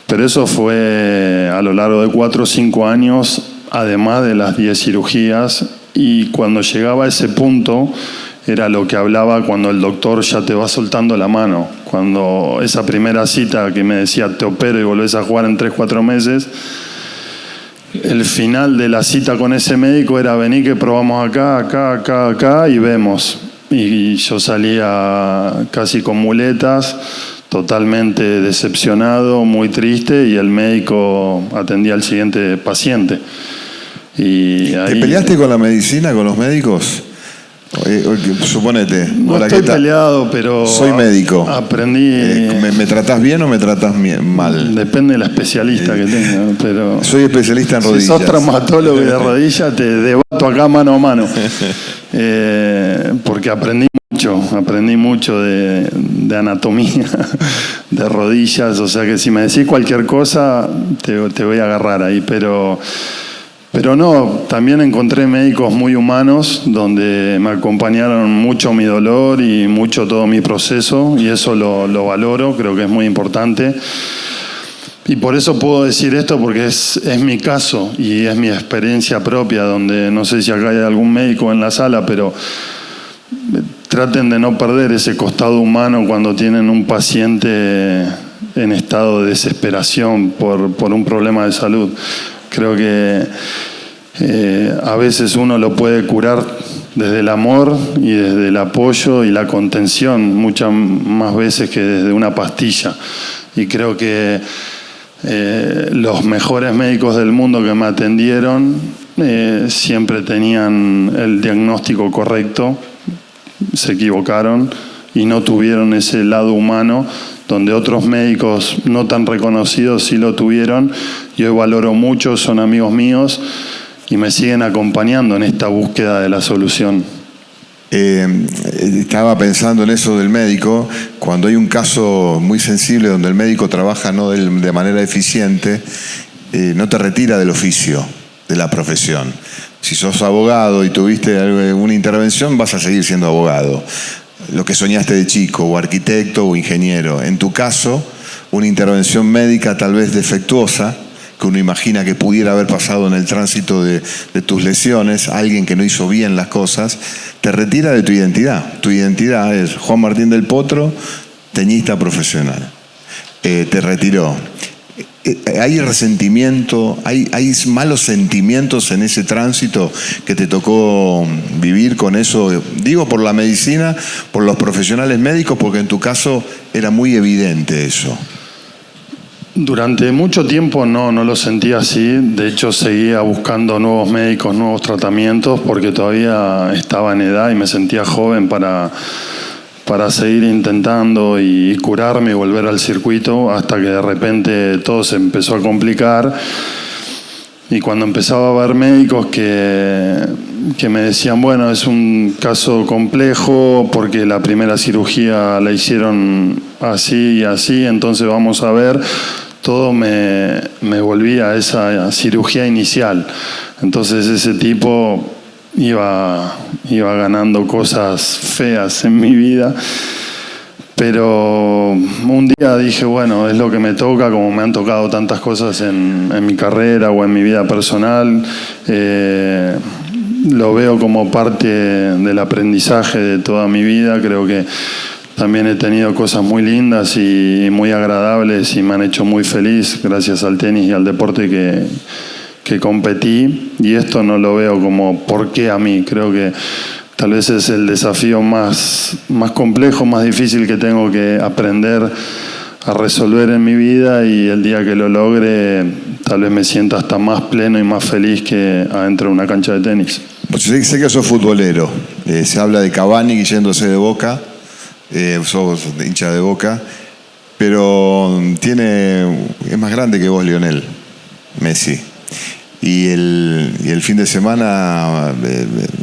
pero eso fue a lo largo de 4 o 5 años, además de las 10 cirugías, y cuando llegaba a ese punto era lo que hablaba cuando el doctor ya te va soltando la mano. Cuando esa primera cita que me decía te opero y volvés a jugar en 3-4 meses, el final de la cita con ese médico era vení que probamos acá y vemos. Y yo salía casi con muletas, totalmente decepcionado, muy triste, y el médico atendía al siguiente paciente. Y ahí... ¿Te peleaste con la medicina, con los médicos? Suponete. No estoy peleado, pero... Soy médico. Aprendí... ¿Me tratás bien o me tratás mal? Depende de la especialista que tenga, pero... Soy especialista en rodillas. Si sos traumatólogo de rodillas, te debato acá mano a mano. Porque aprendí mucho de anatomía, de rodillas, o sea que si me decís cualquier cosa, te voy a agarrar ahí, pero no, también encontré médicos muy humanos donde me acompañaron mucho mi dolor y mucho todo mi proceso, y eso lo valoro, creo que es muy importante. Y por eso puedo decir esto, porque es mi caso y es mi experiencia propia, donde no sé si acá hay algún médico en la sala, pero traten de no perder ese costado humano cuando tienen un paciente en estado de desesperación por un problema de salud. Creo que a veces uno lo puede curar desde el amor y desde el apoyo y la contención, muchas más veces que desde una pastilla. Y creo que los mejores médicos del mundo que me atendieron siempre tenían el diagnóstico correcto, se equivocaron y no tuvieron ese lado humano donde otros médicos no tan reconocidos sí lo tuvieron. Yo valoro mucho, son amigos míos y me siguen acompañando en esta búsqueda de la solución. Estaba pensando en eso del médico, cuando hay un caso muy sensible donde el médico trabaja no de manera eficiente, no te retira del oficio, de la profesión. Si sos abogado y tuviste una intervención, vas a seguir siendo abogado. Lo que soñaste de chico, o arquitecto o ingeniero. En tu caso, una intervención médica tal vez defectuosa, que uno imagina que pudiera haber pasado en el tránsito de tus lesiones, alguien que no hizo bien las cosas, te retira de tu identidad. Tu identidad es Juan Martín del Potro, teñista profesional. Te retiró. ¿Hay resentimiento, hay malos sentimientos en ese tránsito que te tocó vivir con eso? Digo por la medicina, por los profesionales médicos, porque en tu caso era muy evidente eso. Durante mucho tiempo no lo sentía así. De hecho, seguía buscando nuevos médicos, nuevos tratamientos, porque todavía estaba en edad y me sentía joven para para seguir intentando y curarme y volver al circuito, hasta que de repente todo se empezó a complicar. Y cuando empezaba a ver médicos que me decían, bueno, es un caso complejo porque la primera cirugía la hicieron así y así, entonces vamos a ver, todo me volvía a esa cirugía inicial. Entonces ese tipo iba ganando cosas feas en mi vida. Pero un día dije, bueno, es lo que me toca, como me han tocado tantas cosas en mi carrera o en mi vida personal. Lo veo como parte del aprendizaje de toda mi vida. Creo que también he tenido cosas muy lindas y muy agradables y me han hecho muy feliz gracias al tenis y al deporte que competí. Y esto no lo veo como ¿por qué a mí? Creo que tal vez es el desafío más complejo, más difícil que tengo que aprender a resolver en mi vida, y el día que lo logre tal vez me sienta hasta más pleno y más feliz que adentro de una cancha de tenis. Pues sé que sos futbolero, se habla de Cavani yéndose de Boca, sos hincha de Boca, pero es más grande que vos, Lionel Messi. Y el fin de semana,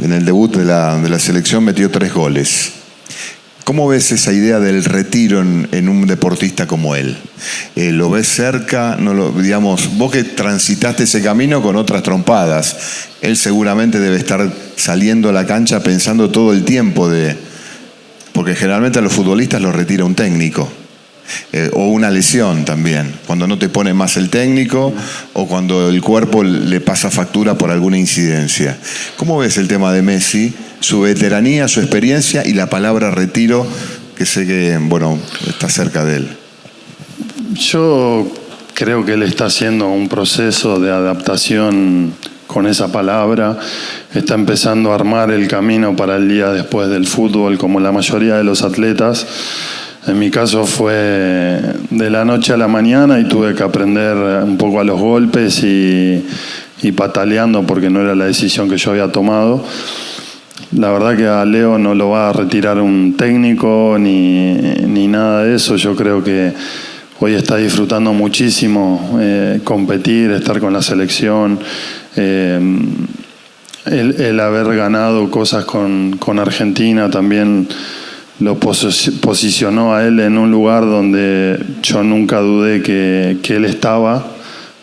en el debut de la selección, metió 3 goles. ¿Cómo ves esa idea del retiro en un deportista como él? ¿Lo ves cerca? Digamos, vos que transitaste ese camino con otras trompadas, él seguramente debe estar saliendo a la cancha pensando todo el tiempo porque generalmente a los futbolistas los retira un técnico. O una lesión también, cuando no te pone más el técnico o cuando el cuerpo le pasa factura por alguna incidencia. ¿Cómo ves el tema de Messi, su veteranía, su experiencia y la palabra retiro, que sé que, bueno, está cerca de él? Yo creo que él está haciendo un proceso de adaptación con esa palabra. Está empezando a armar el camino para el día después del fútbol, como la mayoría de los atletas. En mi caso fue de la noche a la mañana y tuve que aprender un poco a los golpes y pataleando, porque no era la decisión que yo había tomado. La verdad que a Leo no lo va a retirar un técnico ni nada de eso. Yo creo que hoy está disfrutando muchísimo competir, estar con la selección. El haber ganado cosas con Argentina también lo posicionó a él en un lugar donde yo nunca dudé que él estaba,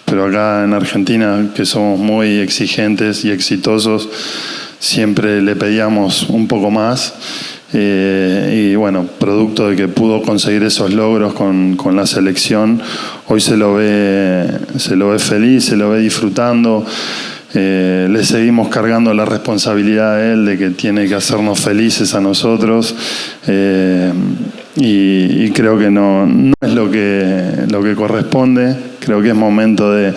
pero acá en Argentina, que somos muy exigentes y exitosos, siempre le pedíamos un poco más. Y bueno, producto de que pudo conseguir esos logros con la selección, hoy se lo ve feliz, se lo ve disfrutando. Le seguimos cargando la responsabilidad a él de que tiene que hacernos felices a nosotros, y creo que no es lo que corresponde. Creo que es momento de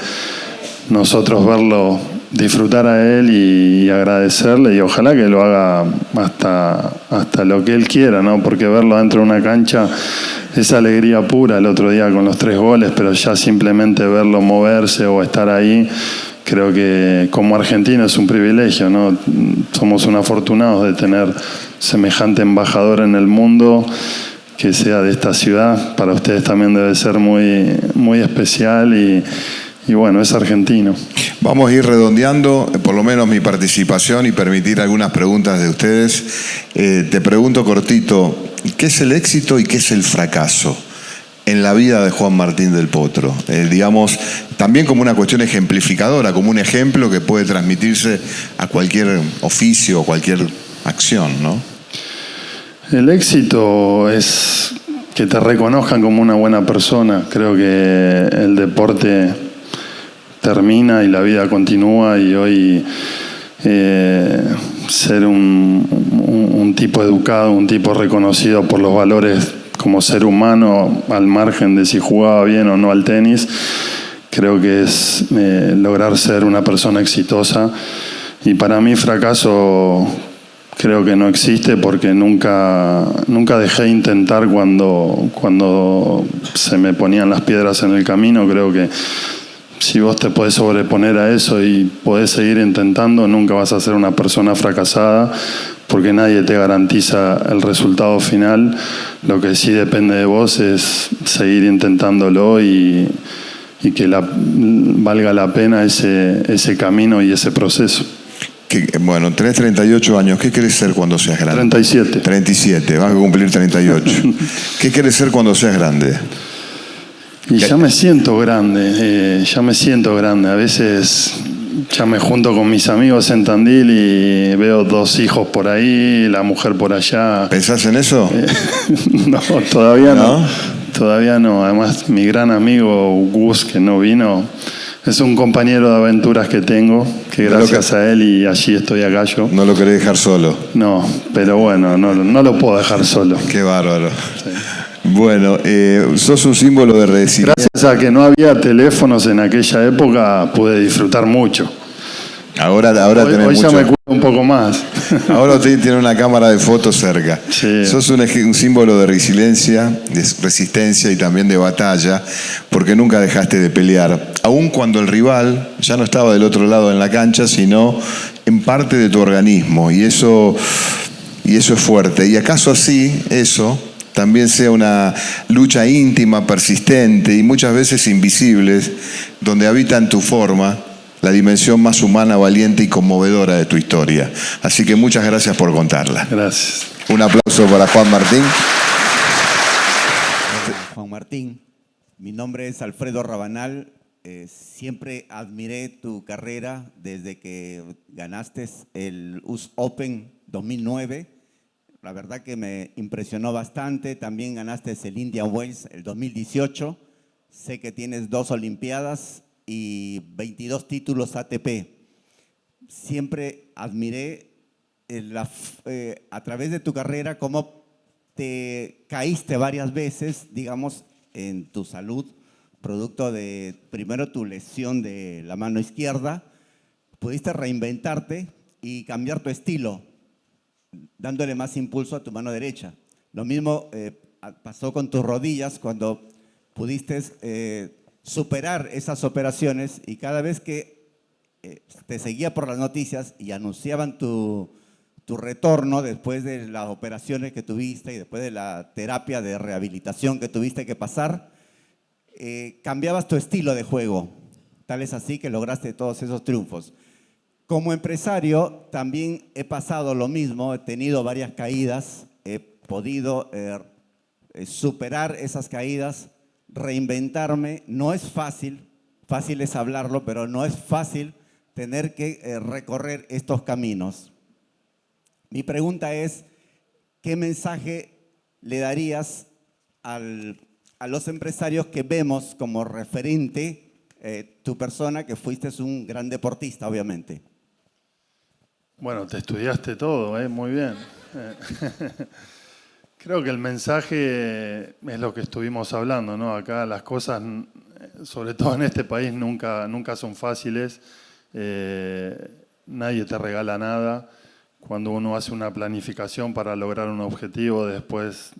nosotros verlo disfrutar a él y agradecerle, y ojalá que lo haga hasta lo que él quiera, ¿no? Porque verlo dentro de una cancha es alegría pura. El otro día con los 3 goles, pero ya simplemente verlo moverse o estar ahí, creo que como argentino es un privilegio, ¿no? Somos un afortunados de tener semejante embajador en el mundo, que sea de esta ciudad. Para ustedes también debe ser muy, muy especial y bueno, es argentino. Vamos a ir redondeando, por lo menos mi participación, y permitir algunas preguntas de ustedes. Te pregunto cortito, ¿qué es el éxito y qué es el fracaso en la vida de Juan Martín del Potro? Digamos, también como una cuestión ejemplificadora, como un ejemplo que puede transmitirse a cualquier oficio o cualquier acción, ¿no? El éxito es que te reconozcan como una buena persona. Creo que el deporte termina y la vida continúa, y hoy ser un tipo educado, un tipo reconocido por los valores como ser humano, al margen de si jugaba bien o no al tenis, creo que es lograr ser una persona exitosa. Y para mí fracaso creo que no existe, porque nunca dejé de intentar cuando se me ponían las piedras en el camino. Creo que si vos te podés sobreponer a eso y podés seguir intentando, nunca vas a ser una persona fracasada, porque nadie te garantiza el resultado final. Lo que sí depende de vos es seguir intentándolo y que valga la pena ese camino y ese proceso. Bueno, tenés 38 años. ¿Qué querés ser cuando seas grande? 37. 37, vas a cumplir 38. ¿Qué querés ser cuando seas grande? Y ya me siento grande, A veces ya me junto con mis amigos en Tandil y veo 2 hijos por ahí, la mujer por allá. ¿Pensás en eso? No, todavía no. Todavía no. Además, mi gran amigo Gus, que no vino, es un compañero de aventuras que tengo, que gracias a él y allí estoy acá yo. ¿No lo querés dejar solo? No, pero bueno, no lo puedo dejar solo. Qué bárbaro. Sí. Bueno, sos un símbolo de resiliencia. Gracias a que no había teléfonos en aquella época, pude disfrutar mucho. Hoy ya me cuido un poco más. Ahora usted tiene una cámara de fotos cerca. Sí. Sos un símbolo de resiliencia, de resistencia y también de batalla, porque nunca dejaste de pelear. Aun cuando el rival ya no estaba del otro lado en la cancha, sino en parte de tu organismo. Y eso es fuerte. ¿Y acaso así, eso también sea una lucha íntima, persistente y muchas veces invisible, donde habita en tu forma la dimensión más humana, valiente y conmovedora de tu historia? Así que muchas gracias por contarla. Gracias. Un aplauso para Juan Martín. Juan Martín, mi nombre es Alfredo Rabanal. Siempre admiré tu carrera desde que ganaste el US Open 2009. La verdad que me impresionó bastante. También ganaste el Indian Wells el 2018. Sé que tienes 2 Olimpiadas y 22 títulos ATP. Siempre admiré a través de tu carrera cómo te caíste varias veces, digamos, en tu salud, producto de, primero, tu lesión de la mano izquierda. Pudiste reinventarte y cambiar tu estilo, dándole más impulso a tu mano derecha. Lo mismo pasó con tus rodillas cuando pudiste superar esas operaciones, y cada vez que te seguía por las noticias y anunciaban tu retorno después de las operaciones que tuviste y después de la terapia de rehabilitación que tuviste que pasar, cambiabas tu estilo de juego. Tal es así que lograste todos esos triunfos. Como empresario también he pasado lo mismo, he tenido varias caídas, he podido superar esas caídas, reinventarme. No es fácil es hablarlo, pero no es fácil tener que recorrer estos caminos. Mi pregunta es, ¿qué mensaje le darías a los empresarios que vemos como referente tu persona, que fuiste un gran deportista, obviamente? Bueno, te estudiaste todo, muy bien. Creo que el mensaje es lo que estuvimos hablando, ¿no? Acá las cosas, sobre todo en este país, nunca son fáciles. Nadie te regala nada. Cuando uno hace una planificación para lograr un objetivo, después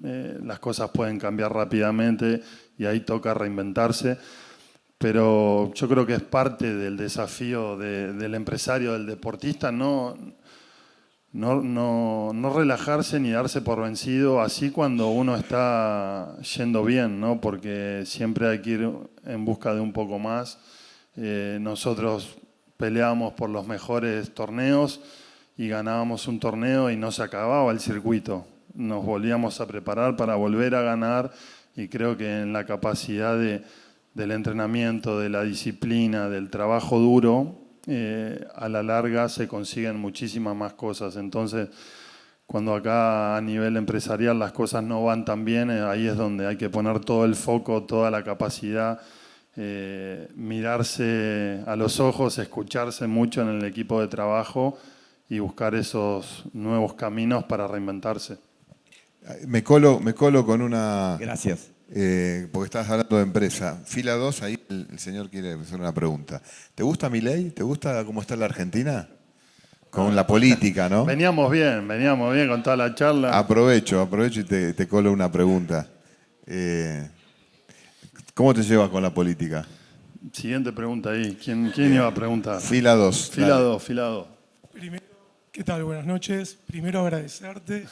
las cosas pueden cambiar rápidamente y ahí toca reinventarse. Pero yo creo que es parte del desafío del empresario, del deportista, no relajarse ni darse por vencido así cuando uno está yendo bien, ¿no? Porque siempre hay que ir en busca de un poco más. Nosotros peleábamos por los mejores torneos y ganábamos un torneo y no se acababa el circuito. Nos volvíamos a preparar para volver a ganar, y creo que en la capacidad del entrenamiento, de la disciplina, del trabajo duro, a la larga se consiguen muchísimas más cosas. Entonces, cuando acá a nivel empresarial las cosas no van tan bien, ahí es donde hay que poner todo el foco, toda la capacidad, mirarse a los ojos, escucharse mucho en el equipo de trabajo y buscar esos nuevos caminos para reinventarse. Me colo con una... Gracias. Porque estás hablando de empresa. Fila 2, ahí el señor quiere hacer una pregunta. ¿Te gusta Milei? ¿Te gusta cómo está la Argentina? Con la política, ¿no? Veníamos bien con toda la charla. Aprovecho y te colo una pregunta. ¿Cómo te llevas con la política? Siguiente pregunta ahí. ¿Quién iba a preguntar? Fila 2. Fila 2, fila 2. Primero, ¿qué tal? Buenas noches. Primero agradecerte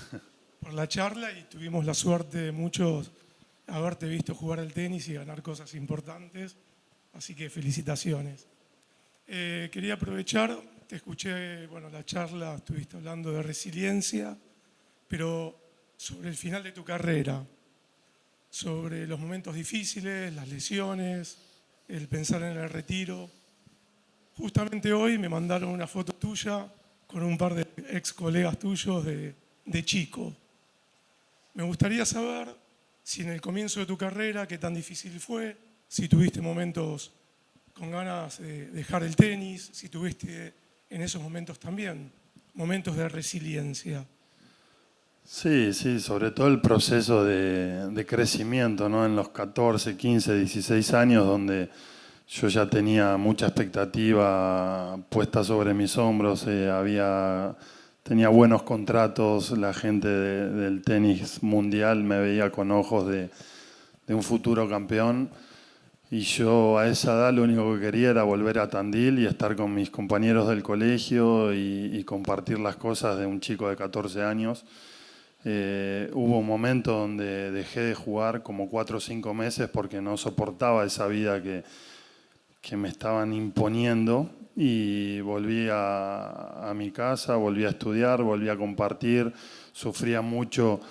por la charla y tuvimos la suerte de muchos haberte visto jugar al tenis y ganar cosas importantes, así que felicitaciones. Quería aprovechar, te escuché, la charla, estuviste hablando de resiliencia, pero sobre el final de tu carrera, sobre los momentos difíciles, las lesiones, el pensar en el retiro. Justamente hoy me mandaron una foto tuya con un par de ex colegas tuyos de chico. Me gustaría saber si en el comienzo de tu carrera, qué tan difícil fue, si tuviste momentos con ganas de dejar el tenis, si tuviste en esos momentos también momentos de resiliencia. Sí, sobre todo el proceso de crecimiento, ¿no? En los 14, 15, 16 años, donde yo ya tenía mucha expectativa puesta sobre mis hombros, tenía buenos contratos, la gente del tenis mundial me veía con ojos de un futuro campeón, y yo a esa edad lo único que quería era volver a Tandil y estar con mis compañeros del colegio y compartir las cosas de un chico de 14 años. Hubo un momento donde dejé de jugar como 4 o 5 meses porque no soportaba esa vida que me estaban imponiendo, y volví a mi casa, volví a estudiar, volví a compartir. Sufría mucho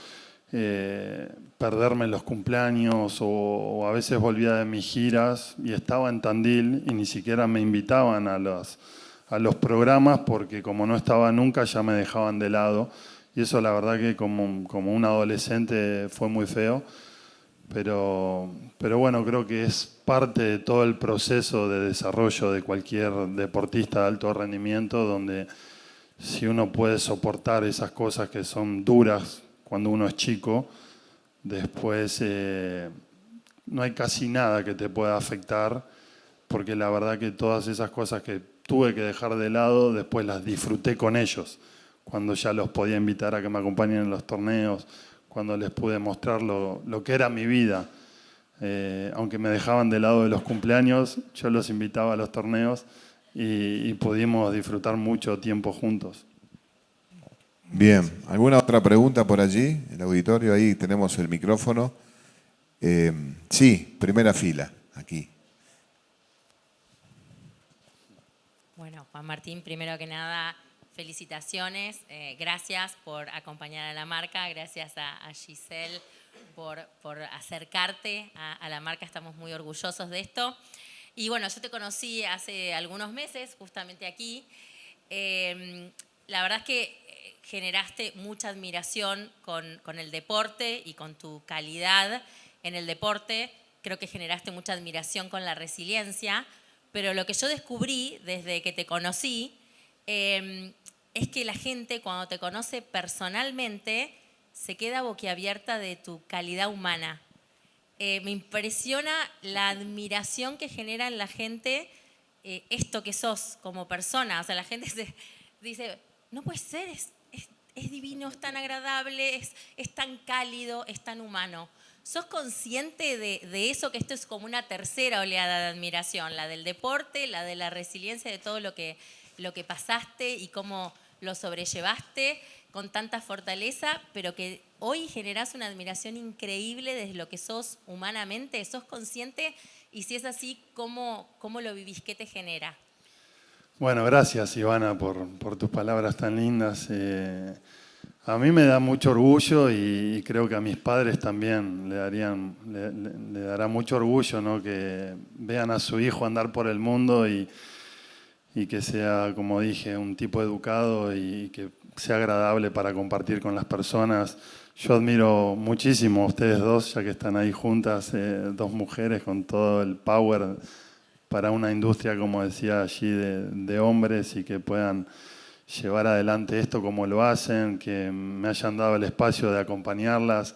perderme los cumpleaños, o a veces volvía de mis giras y estaba en Tandil y ni siquiera me invitaban a los programas porque como no estaba nunca ya me dejaban de lado, y eso la verdad que como un adolescente fue muy feo. Pero bueno, creo que es parte de todo el proceso de desarrollo de cualquier deportista de alto rendimiento, donde si uno puede soportar esas cosas que son duras cuando uno es chico, después no hay casi nada que te pueda afectar, porque la verdad que todas esas cosas que tuve que dejar de lado, después las disfruté con ellos, cuando ya los podía invitar a que me acompañen en los torneos, cuando les pude mostrar lo que era mi vida. Aunque me dejaban de lado de los cumpleaños, yo los invitaba a los torneos y pudimos disfrutar mucho tiempo juntos. Bien, ¿alguna otra pregunta por allí? El auditorio, ahí tenemos el micrófono. Sí, primera fila, aquí. Bueno, Juan Martín, primero que nada, felicitaciones. Gracias por acompañar a la marca, gracias a Giselle por acercarte a la marca, estamos muy orgullosos de esto. Y bueno, yo te conocí hace algunos meses, justamente aquí. La verdad es que generaste mucha admiración con el deporte y con tu calidad en el deporte. Creo que generaste mucha admiración con la resiliencia, pero lo que yo descubrí desde que te conocí es que la gente cuando te conoce personalmente se queda boquiabierta de tu calidad humana. Me impresiona la admiración que genera en la gente esto que sos como persona. O sea, la gente dice, no puede ser, es divino, es tan agradable, es tan cálido, es tan humano. ¿Sos consciente de eso, que esto es como una tercera oleada de admiración? La del deporte, la de la resiliencia, de todo lo que pasaste y cómo lo sobrellevaste con tanta fortaleza, pero que hoy generás una admiración increíble desde lo que sos humanamente. ¿Sos consciente? Y si es así, ¿cómo lo vivís? ¿Qué te genera? Bueno, gracias Ivana por tus palabras tan lindas. A mí me da mucho orgullo y creo que a mis padres también le dará mucho orgullo, ¿no? Que vean a su hijo andar por el mundo y que sea, como dije, un tipo educado y que sea agradable para compartir con las personas. Yo admiro muchísimo a ustedes dos, ya que están ahí juntas, dos mujeres con todo el power para una industria, como decía allí, de hombres, y que puedan llevar adelante esto como lo hacen, que me hayan dado el espacio de acompañarlas.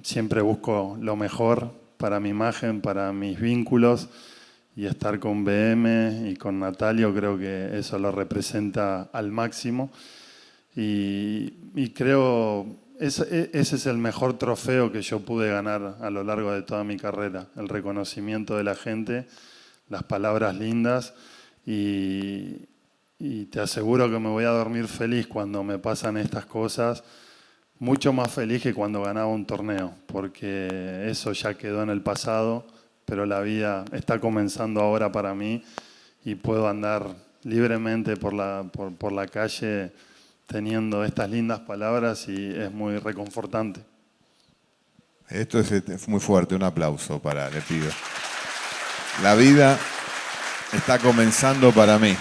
Siempre busco lo mejor para mi imagen, para mis vínculos, y estar con BM y con Natalio creo que eso lo representa al máximo. Y creo ese es el mejor trofeo que yo pude ganar a lo largo de toda mi carrera. El reconocimiento de la gente, las palabras lindas y te aseguro que me voy a dormir feliz cuando me pasan estas cosas, mucho más feliz que cuando ganaba un torneo, porque eso ya quedó en el pasado, pero la vida está comenzando ahora para mí y puedo andar libremente por la calle teniendo estas lindas palabras y es muy reconfortante. Esto es muy fuerte, un aplauso le pido. La vida está comenzando para mí.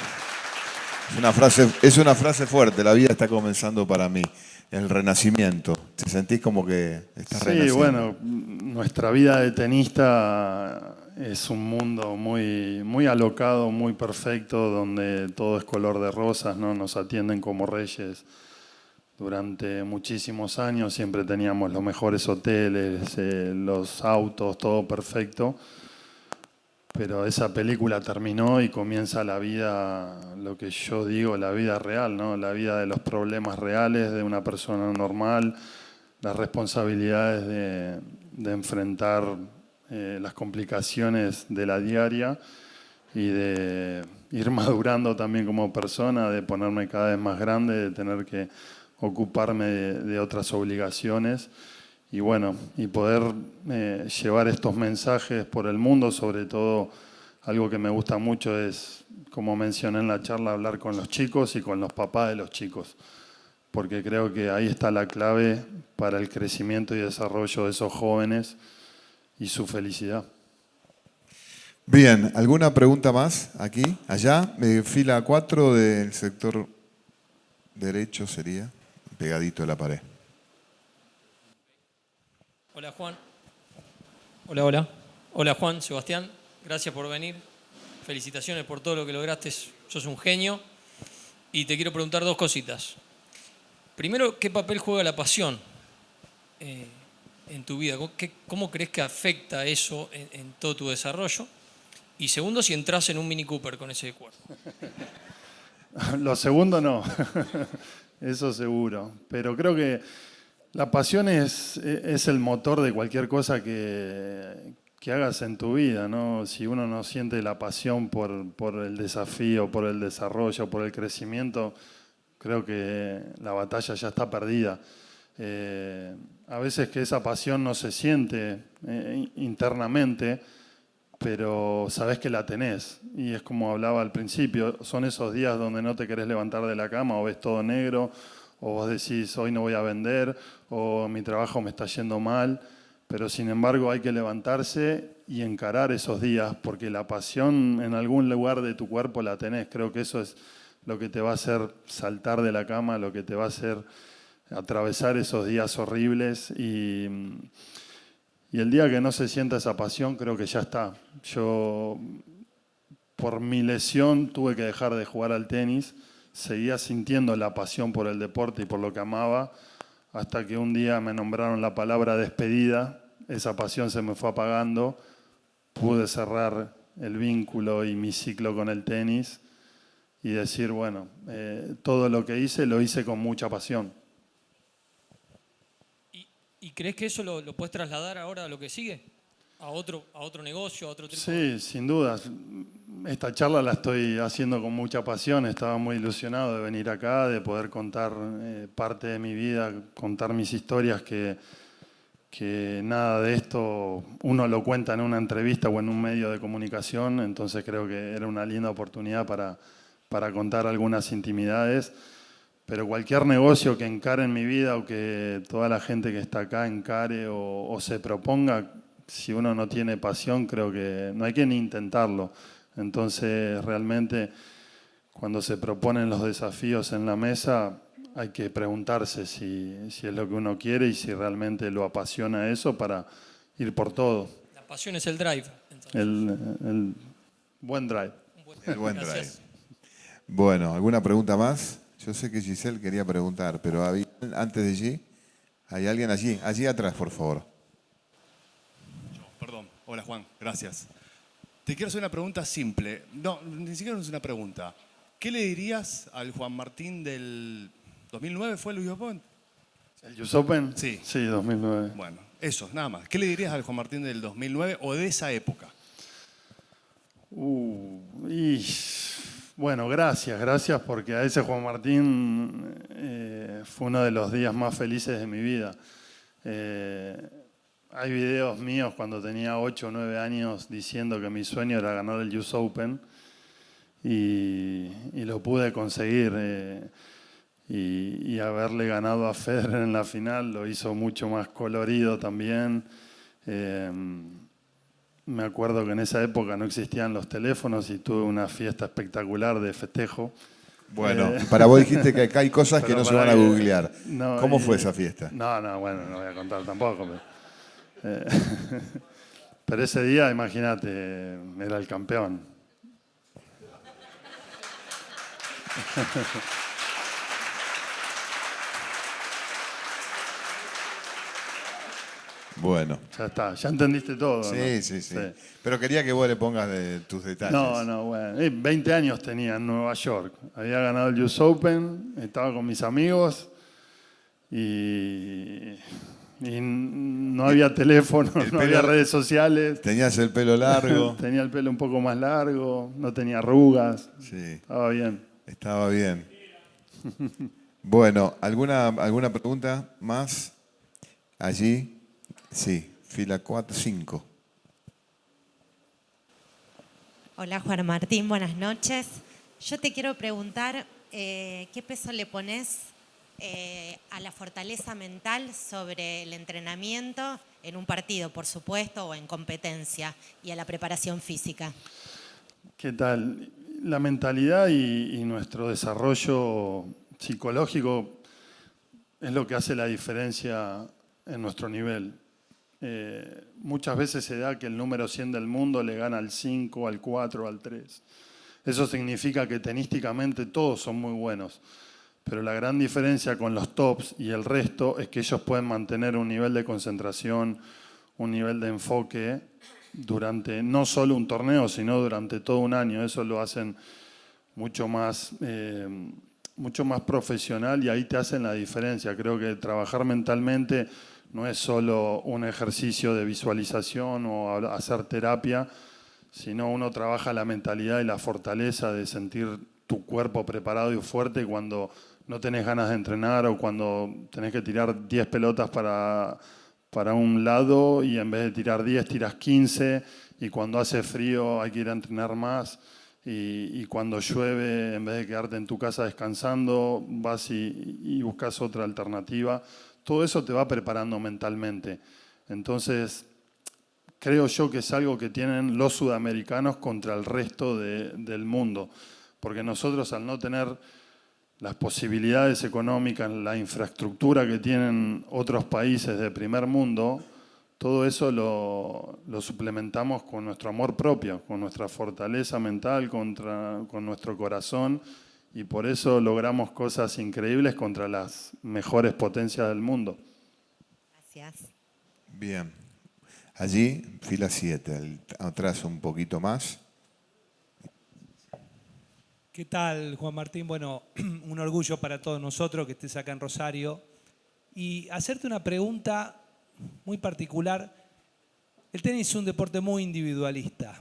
Es una frase fuerte, la vida está comenzando para mí. El renacimiento. ¿Te sentís como que estás renaciendo? Sí, bueno, nuestra vida de tenista es un mundo muy, muy alocado, muy perfecto, donde todo es color de rosas, ¿no? Nos atienden como reyes. Durante muchísimos años siempre teníamos los mejores hoteles, los autos, todo perfecto. Pero esa película terminó y comienza la vida, lo que yo digo, la vida real, ¿no? La vida de los problemas reales de una persona normal, las responsabilidades de enfrentar las complicaciones de la diaria y de ir madurando también como persona, de ponerme cada vez más grande, de tener que ocuparme de otras obligaciones. Y bueno, y poder llevar estos mensajes por el mundo, sobre todo algo que me gusta mucho es, como mencioné en la charla, hablar con los chicos y con los papás de los chicos, porque creo que ahí está la clave para el crecimiento y desarrollo de esos jóvenes y su felicidad. Bien, ¿alguna pregunta más aquí? Allá, fila 4 del sector derecho sería, pegadito de la pared. Hola Juan. Hola. Hola Juan, Sebastián. Gracias por venir. Felicitaciones por todo lo que lograste. Sos un genio. Y te quiero preguntar dos cositas. Primero, ¿qué papel juega la pasión en tu vida? ¿Cómo crees que afecta eso en todo tu desarrollo? Y segundo, si entras en un Mini Cooper con ese cuerpo. Lo segundo no, eso seguro. Pero creo que la pasión es el motor de cualquier cosa que hagas en tu vida, ¿no? Si uno no siente la pasión por el desafío, por el desarrollo, por el crecimiento, creo que la batalla ya está perdida. A veces que esa pasión no se siente internamente, pero sabes que la tenés. Y es como hablaba al principio, son esos días donde no te querés levantar de la cama o ves todo negro, o vos decís, hoy no voy a vender, o mi trabajo me está yendo mal, pero sin embargo hay que levantarse y encarar esos días, porque la pasión en algún lugar de tu cuerpo la tenés. Creo que eso es lo que te va a hacer saltar de la cama, lo que te va a hacer atravesar esos días horribles y el día que no se sienta esa pasión, creo que ya está. Yo, por mi lesión, tuve que dejar de jugar al tenis. Seguía sintiendo la pasión por el deporte y por lo que amaba, hasta que un día me nombraron la palabra despedida. Esa pasión se me fue apagando. Pude cerrar el vínculo y mi ciclo con el tenis y decir, bueno, todo lo que hice, lo hice con mucha pasión. ¿Y crees que eso lo puedes trasladar ahora a lo que sigue? ¿A otro negocio, a otro tipo? Sí, sin duda. Esta charla la estoy haciendo con mucha pasión. Estaba muy ilusionado de venir acá, de poder contar parte de mi vida, contar mis historias, que nada de esto uno lo cuenta en una entrevista o en un medio de comunicación. Entonces creo que era una linda oportunidad para contar algunas intimidades. Pero cualquier negocio que encare en mi vida o que toda la gente que está acá encare o se proponga, si uno no tiene pasión, creo que no hay que ni intentarlo. Entonces, realmente, cuando se proponen los desafíos en la mesa, hay que preguntarse si es lo que uno quiere y si realmente lo apasiona eso para ir por todo. La pasión es el drive. El buen drive. El buen drive. Bueno, ¿alguna pregunta más? Yo sé que Giselle quería preguntar, pero antes de allí, ¿hay alguien allí? Allí atrás, por favor. Perdón. Hola, Juan. Gracias. Te quiero hacer una pregunta simple. No, ni siquiera es una pregunta. ¿Qué le dirías al Juan Martín del 2009? ¿Fue el US Open? ¿El US Open? Sí. Sí, 2009. Bueno, eso, nada más. ¿Qué le dirías al Juan Martín del 2009 o de esa época? Bueno, gracias porque a ese Juan Martín fue uno de los días más felices de mi vida. Hay videos míos cuando tenía 8 o 9 años diciendo que mi sueño era ganar el US Open y lo pude conseguir. Y haberle ganado a Federer en la final lo hizo mucho más colorido también. Me acuerdo que en esa época no existían los teléfonos y tuve una fiesta espectacular de festejo. Bueno, para vos dijiste que acá hay cosas que no se van a googlear. No, ¿Cómo fue esa fiesta? No, bueno, no voy a contar tampoco. Pero ese día, imagínate, era el campeón. Bueno. Ya está, ya entendiste todo. Sí, ¿no? sí. Pero quería que vos le pongas de tus detalles. Bueno. 20 años tenía en Nueva York. Había ganado el US Open, estaba con mis amigos y no había teléfono, no había redes sociales. Tenías el pelo largo. Tenía el pelo un poco más largo, no tenía arrugas. Sí. Estaba bien. Estaba bien. Bueno, ¿alguna pregunta más? Allí. Sí, fila 4, 5. Hola Juan Martín, buenas noches. Yo te quiero preguntar qué peso le pones a la fortaleza mental sobre el entrenamiento en un partido, por supuesto, o en competencia, y a la preparación física. ¿Qué tal? La mentalidad y nuestro desarrollo psicológico es lo que hace la diferencia en nuestro nivel. Muchas veces se da que el número 100 del mundo le gana al 5, al 4, al 3. Eso significa que tenísticamente todos son muy buenos, pero la gran diferencia con los tops y el resto es que ellos pueden mantener un nivel de concentración, un nivel de enfoque durante no solo un torneo, sino durante todo un año. Eso lo hacen mucho más profesional y ahí te hacen la diferencia. Creo que trabajar mentalmente no es solo un ejercicio de visualización o hacer terapia, sino uno trabaja la mentalidad y la fortaleza de sentir tu cuerpo preparado y fuerte cuando no tenés ganas de entrenar o cuando tenés que tirar 10 pelotas para un lado y en vez de tirar 10 tiras 15 y cuando hace frío hay que ir a entrenar más y cuando llueve en vez de quedarte en tu casa descansando vas y buscas otra alternativa. Todo eso te va preparando mentalmente. Entonces, creo yo que es algo que tienen los sudamericanos contra el resto del mundo. Porque nosotros, al no tener las posibilidades económicas, la infraestructura que tienen otros países de primer mundo, todo eso lo suplementamos con nuestro amor propio, con nuestra fortaleza mental, con nuestro corazón. Y por eso logramos cosas increíbles contra las mejores potencias del mundo. Gracias. Bien. Allí, fila 7, atrás un poquito más. ¿Qué tal, Juan Martín? Bueno, un orgullo para todos nosotros que estés acá en Rosario. Y hacerte una pregunta muy particular. El tenis es un deporte muy individualista.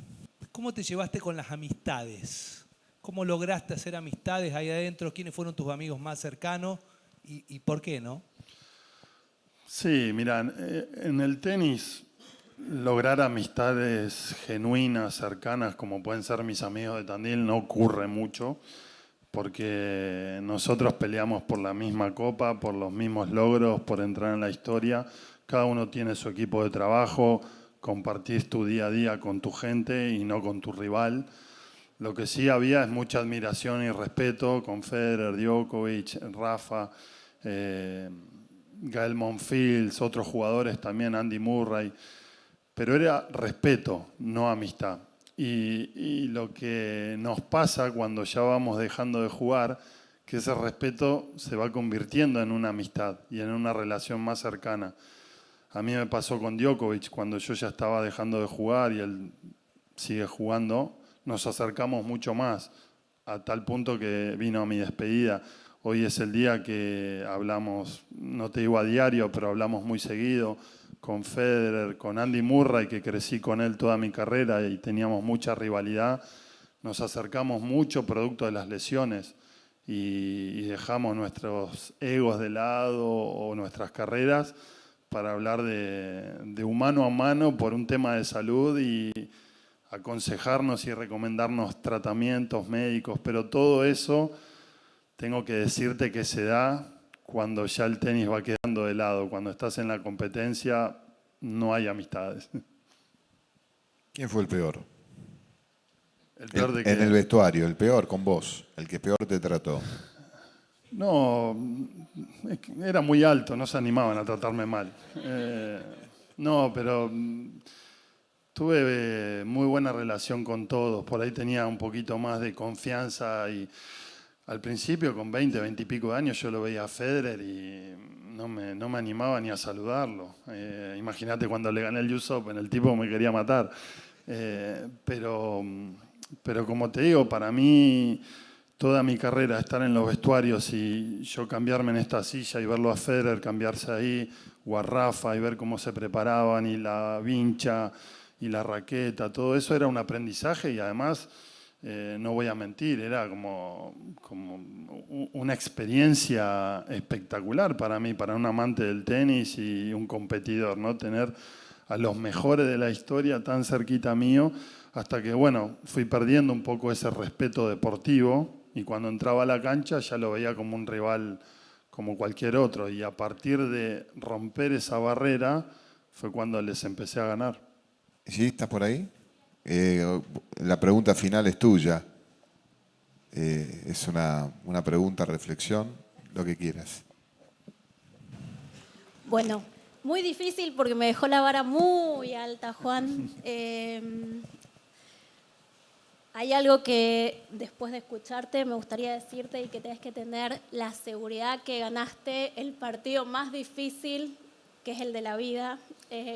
¿Cómo te llevaste con las amistades? ¿Cómo lograste hacer amistades ahí adentro? ¿Quiénes fueron tus amigos más cercanos? ¿Y por qué, no? Sí, mira, en el tenis lograr amistades genuinas, cercanas, como pueden ser mis amigos de Tandil, no ocurre mucho, porque nosotros peleamos por la misma copa, por los mismos logros, por entrar en la historia. Cada uno tiene su equipo de trabajo, compartís tu día a día con tu gente y no con tu rival. Lo que sí había es mucha admiración y respeto con Federer, Djokovic, Rafa, Gael Monfils, otros jugadores también, Andy Murray. Pero era respeto, no amistad. Y lo que nos pasa cuando ya vamos dejando de jugar, que ese respeto se va convirtiendo en una amistad y en una relación más cercana. A mí me pasó con Djokovic, cuando yo ya estaba dejando de jugar y él sigue jugando, nos acercamos mucho más, a tal punto que vino a mi despedida. Hoy es el día que hablamos, no te digo a diario, pero hablamos muy seguido con Federer, con Andy Murray, que crecí con él toda mi carrera y teníamos mucha rivalidad. Nos acercamos mucho producto de las lesiones y dejamos nuestros egos de lado o nuestras carreras para hablar de humano a mano por un tema de salud y aconsejarnos y recomendarnos tratamientos médicos, pero todo eso tengo que decirte que se da cuando ya el tenis va quedando de lado. Cuando estás en la competencia no hay amistades. ¿Quién fue el peor? ¿El peor de qué? En el vestuario, el peor con vos, el que peor te trató. No, es que era muy alto, no se animaban a tratarme mal. No, pero tuve muy buena relación con todos. Por ahí tenía un poquito más de confianza y al principio, con 20 y pico de años, yo lo veía a Federer y no me animaba ni a saludarlo. Imagínate cuando le gané el US Open, el tipo me quería matar. Pero como te digo, para mí toda mi carrera estar en los vestuarios y yo cambiarme en esta silla y verlo a Federer cambiarse ahí, o a Rafa y ver cómo se preparaban y la vincha y la raqueta, todo eso era un aprendizaje y además... no voy a mentir, era como una experiencia espectacular para mí, para un amante del tenis y un competidor, ¿no? Tener a los mejores de la historia tan cerquita mío, hasta que, bueno, fui perdiendo un poco ese respeto deportivo y cuando entraba a la cancha ya lo veía como un rival como cualquier otro y a partir de romper esa barrera fue cuando les empecé a ganar. ¿Sí? ¿Estás por ahí? La pregunta final es tuya. Es una pregunta, reflexión, lo que quieras. Bueno, muy difícil porque me dejó la vara muy alta, Juan. Hay algo que después de escucharte me gustaría decirte y que tenés que tener la seguridad que ganaste el partido más difícil, que es el de la vida.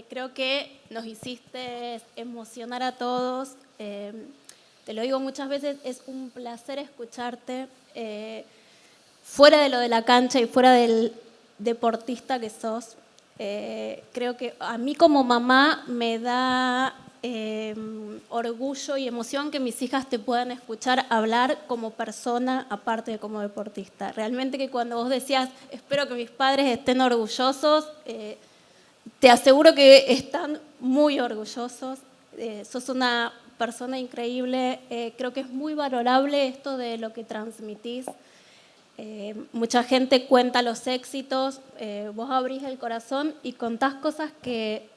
Creo que nos hiciste emocionar a todos. Te lo digo muchas veces, es un placer escucharte. Fuera de lo de la cancha y fuera del deportista que sos, creo que a mí como mamá me da orgullo y emoción que mis hijas te puedan escuchar hablar como persona, aparte de como deportista. Realmente que cuando vos decías, espero que mis padres estén orgullosos, te aseguro que están muy orgullosos. Sos una persona increíble. Creo que es muy valorable esto de lo que transmitís. Mucha gente cuenta los éxitos. Vos abrís el corazón y contás cosas que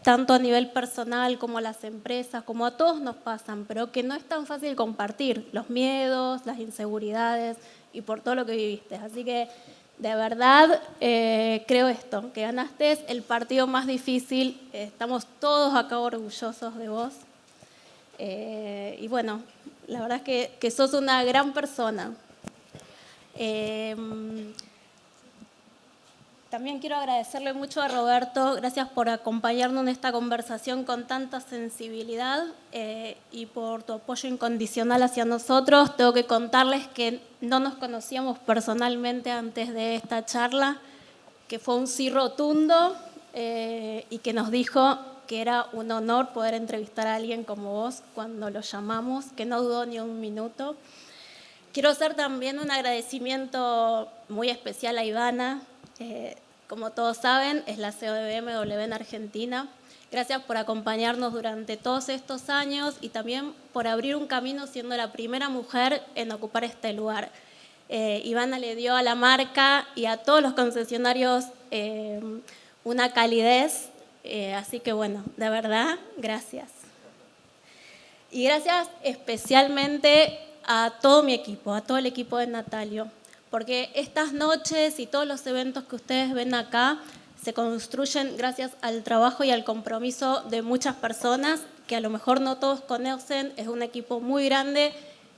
tanto a nivel personal como a las empresas, como a todos nos pasan, pero que no es tan fácil compartir. Los miedos, las inseguridades y por todo lo que viviste. Así que de verdad, creo esto, que ganaste el partido más difícil. Estamos todos acá orgullosos de vos. Y bueno, la verdad es que sos una gran persona. También quiero agradecerle mucho a Roberto. Gracias por acompañarnos en esta conversación con tanta sensibilidad y por tu apoyo incondicional hacia nosotros. Tengo que contarles que no nos conocíamos personalmente antes de esta charla, que fue un sí rotundo y que nos dijo que era un honor poder entrevistar a alguien como vos cuando lo llamamos, que no dudó ni un minuto. Quiero hacer también un agradecimiento muy especial a Ivana. Como todos saben, es la CEO de BMW en Argentina. Gracias por acompañarnos durante todos estos años y también por abrir un camino siendo la primera mujer en ocupar este lugar. Ivana le dio a la marca y a todos los concesionarios una calidez, así que bueno, de verdad, gracias. Y gracias especialmente a todo mi equipo, a todo el equipo de Natalio, porque estas noches y todos los eventos que ustedes ven acá se construyen gracias al trabajo y al compromiso de muchas personas que a lo mejor no todos conocen. Es un equipo muy grande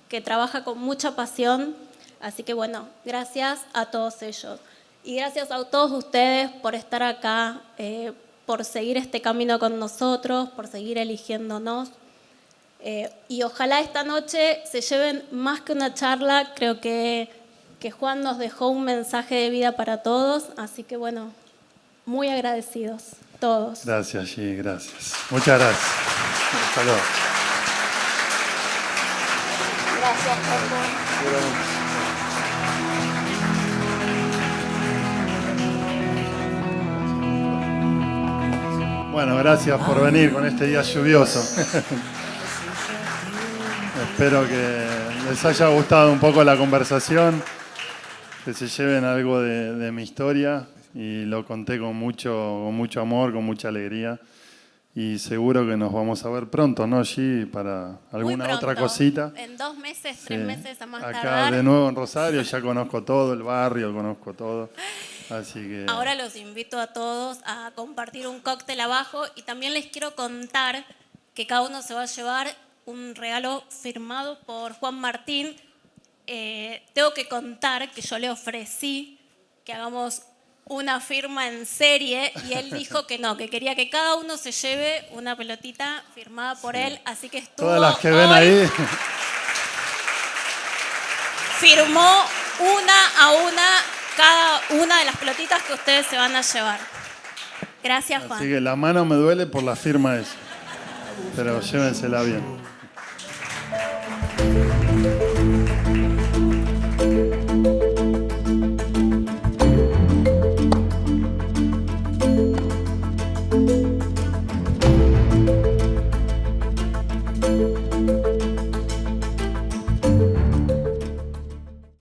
que trabaja con mucha pasión, así que bueno, gracias a todos ellos. Y gracias a todos ustedes por estar acá, por seguir este camino con nosotros, por seguir eligiéndonos. Y ojalá esta noche se lleven más que una charla. Creo que que Juan nos dejó un mensaje de vida para todos, así que bueno, muy agradecidos todos. Gracias, G, gracias. Muchas gracias. Hasta luego. Gracias, Juan. Bueno, gracias por venir con este día lluvioso. Espero que les haya gustado un poco la conversación, que se lleven algo de mi historia, y lo conté con mucho amor, con mucha alegría, y seguro que nos vamos a ver pronto, ¿no, G? Para alguna otra cosita. En 2 meses, 3 meses a más Acá tardar. de nuevo en Rosario, ya conozco todo el barrio, conozco todo. Así que... Ahora los invito a todos a compartir un cóctel abajo, y también les quiero contar que cada uno se va a llevar un regalo firmado por Juan Martín. Tengo que contar que yo le ofrecí que hagamos una firma en serie y él dijo que no, que quería que cada uno se lleve una pelotita firmada por él, así que estuvo Todas las que ven hoy, ahí. firmó una a una cada una de las pelotitas que ustedes se van a llevar. Gracias, Juan. Así que la mano me duele por la firma esa. Pero llévensela bien.